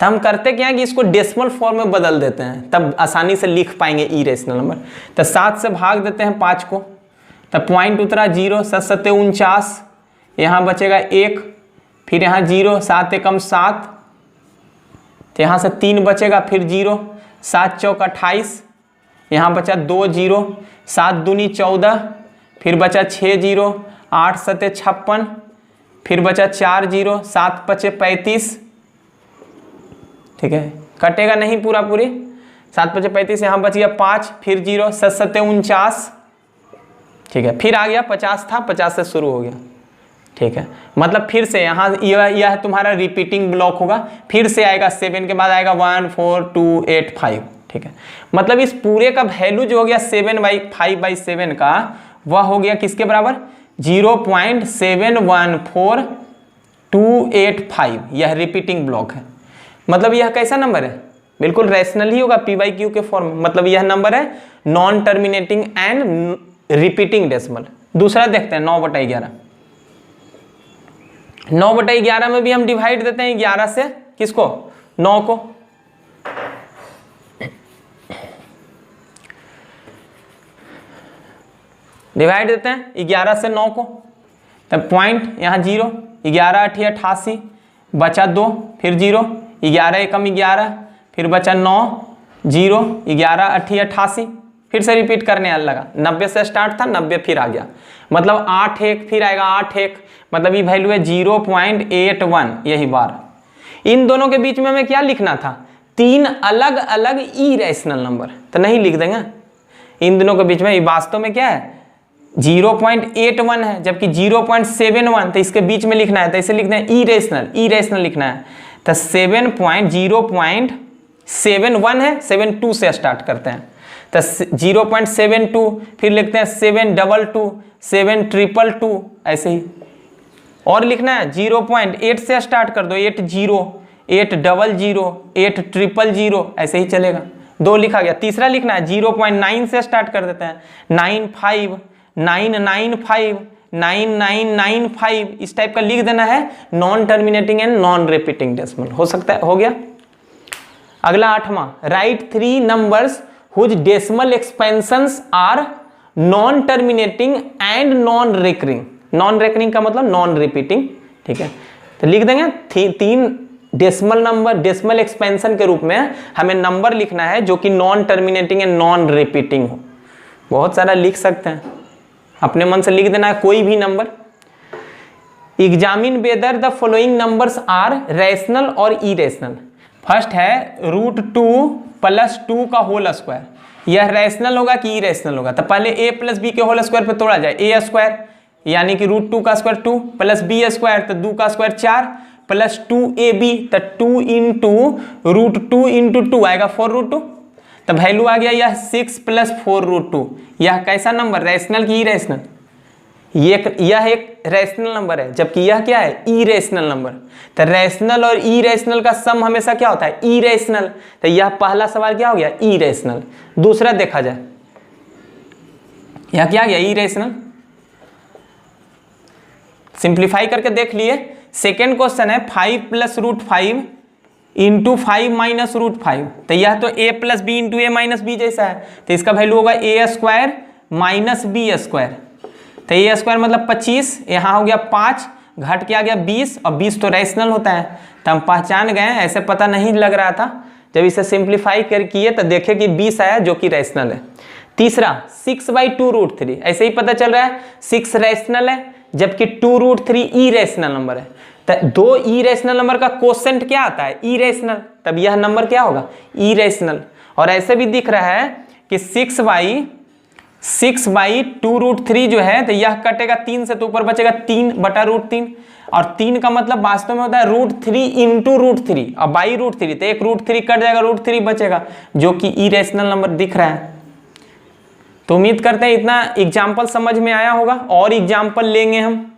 Speaker 1: तो हम करते क्या है कि इसको डेसिमल फॉर्म में बदल देते हैं, तब आसानी से लिख पाएंगे इरेशनल नंबर। तो 7 से भाग देते हैं 5 को, तो पॉइंट उतरा 0, 7 7 49, यहाँ बचेगा 1, फिर यहाँ 0, 7 एकम 7, तो यहाँ से 3 बचेगा, फिर 0, 7 चौक 28, यहाँ बचा 2 0, 7 दूनी 14, फिर बचा 6 0, 8 7 56, फिर बचा 4 0, 7 5 35, ठीक है। कटेगा नहीं पूरा पूरी, 7 5 35, यहाँ बच गया 5, फिर 0, 7 7 49, ठीक है। फिर आ गया 50 था, 50 से शुरू हो गया, ठीक है। मतलब फिर से यहाँ यह तुम्हारा रिपीटिंग ब्लॉक होगा, फिर से आएगा 7 के बाद आएगा 1 4 2 8 5, ठीक है। मतलब इस पूरे का वैल्यू जो हो गया 7/5/7 का, वह हो गया किसके बराबर, 0.714285। यह रिपीटिंग ब्लॉक है। मतलब यह कैसा नंबर है, बिल्कुल रैशनल ही होगा, p/q के फॉर्म में। मतलब यह नंबर है non terminating and repeating decimal. दूसरा देखते हैं 9/11। 9/11 में भी हम डिवाइड देते हैं 11 से, किसको? 9 को। डिवाइड देते हैं 11 से 9 को, तब पॉइंट यहाँ 0, 11 8 88, बचा 2, फिर 0, 11 एकम 11, फिर बचा 9, 0, 11 8 88, फिर से रिपीट करने लगा। 90 से स्टार्ट था, 90 फिर आ गया, मतलब 8 1 फिर आएगा 8 1, मतलब ये वैल्यू है 0.81, यही बार। इन दोनों के बीच में हमें क्या लिखना था? 3 अलग अलग इरेशनल नंबर, तो नहीं लिख देंगे इन दोनों के बीच में। ये वास्तव में क्या है? 0.81 है, जबकि 0.71, तो इसके बीच में लिखना है, तो इसे लिखना है इरेशनल लिखना है। तो 7.0.71 है, 72 से स्टार्ट करते हैं, तो 0.72, फिर लिखते हैं 722, 722, ऐसे ही। और लिखना है 0.8 से स्टार्ट कर दो, 80, 800, 800, ऐसे ही चलेगा। 2 लिखा गया। तीसरा लिखना है 0.9 से स्टार्ट कर देते हैं, 95, 995, 9995, इस टाइप का लिख देना है, non terminating and non repeating decimal. हो सकता है, हो गया। अगला 8वां, write 3 numbers whose decimal expansions are non terminating and non recurring. Non recurring का मतलब नॉन रिपीटिंग, ठीक है। तो लिख देंगे 3 डेसिमल नंबर, डेसिमल एक्सपेंशन के रूप में हमें नंबर लिखना है जो कि non terminating and non repeating हो। बहुत सारा लिख सकते हैं, अपने मन से लिख देना है कोई भी number. Examine whether the following numbers are rational और इरेशनल। फर्स्ट है √2 + 2 का होल स्क्वायर, यह रैशनल होगा कि इरेशनल होगा? तो पहले a + b के होल स्क्वायर पे तोड़ा जाए, a स्क्वायर यानी कि √2 का स्क्वायर 2 + b स्क्वायर, तो 2 का स्क्वायर 4 + 2ab, तो 2 × √2 × 2 आएगा 4√2, तो वैल्यू आ गया यह 6 + 4√2। यह कैसा नंबर? रैशनल की इरेशनल? यह एक रैशनल नंबर है, जबकि यह क्या है? Irrational number. तो रैशनल और इरेशनल का सम हमेशा क्या होता है? इरेशनल। तो यह पहला सवाल क्या हो गया? इरेशनल। दूसरा देखा जाए, यह क्या गया? इरेशनल। सिंप्लीफाई करके देख लिए। सेकेंड क्वेश्चन है 5 + √5 × 5 - √5, तो यह तो a + b × a - b जैसा है, तो इसका वैल्यू होगा a² - b²। तो a स्क्वायर मतलब 25, यहाँ हो गया 5, घट के आ गया 20, और 20 तो रैशनल होता है, तो हम पहचान गए। ऐसे पता नहीं लग रहा था, जब इसे सिंप्लीफाई कर किए तो देखे कि 20 आया जो कि रैशनल है। तीसरा 6/2√3, ऐसे ही पता चल रहा है 6 रैशनल है, जबकि 2√3 इरेशनल नंबर है। तो 2 इरेशनल नंबर का कोसेंट क्या आता है? इरेशनल, तब यह नंबर क्या होगा? इरेशनल। और ऐसे भी दिख रहा है कि 6/2√3 जो है, तो यह कटेगा 3 से, तो ऊपर बचेगा 3/√3, और 3 का मतलब वास्तव में होता है √3 × √3, और /√3, तो एक √3 कट जाएगा, √3 बचेगा, जो कि इरेशनल नंबर दिख रहा है। तो उम्मीद करते हैं इतना एग्जाम्पल समझ में आया होगा, और एग्जाम्पल लेंगे हम।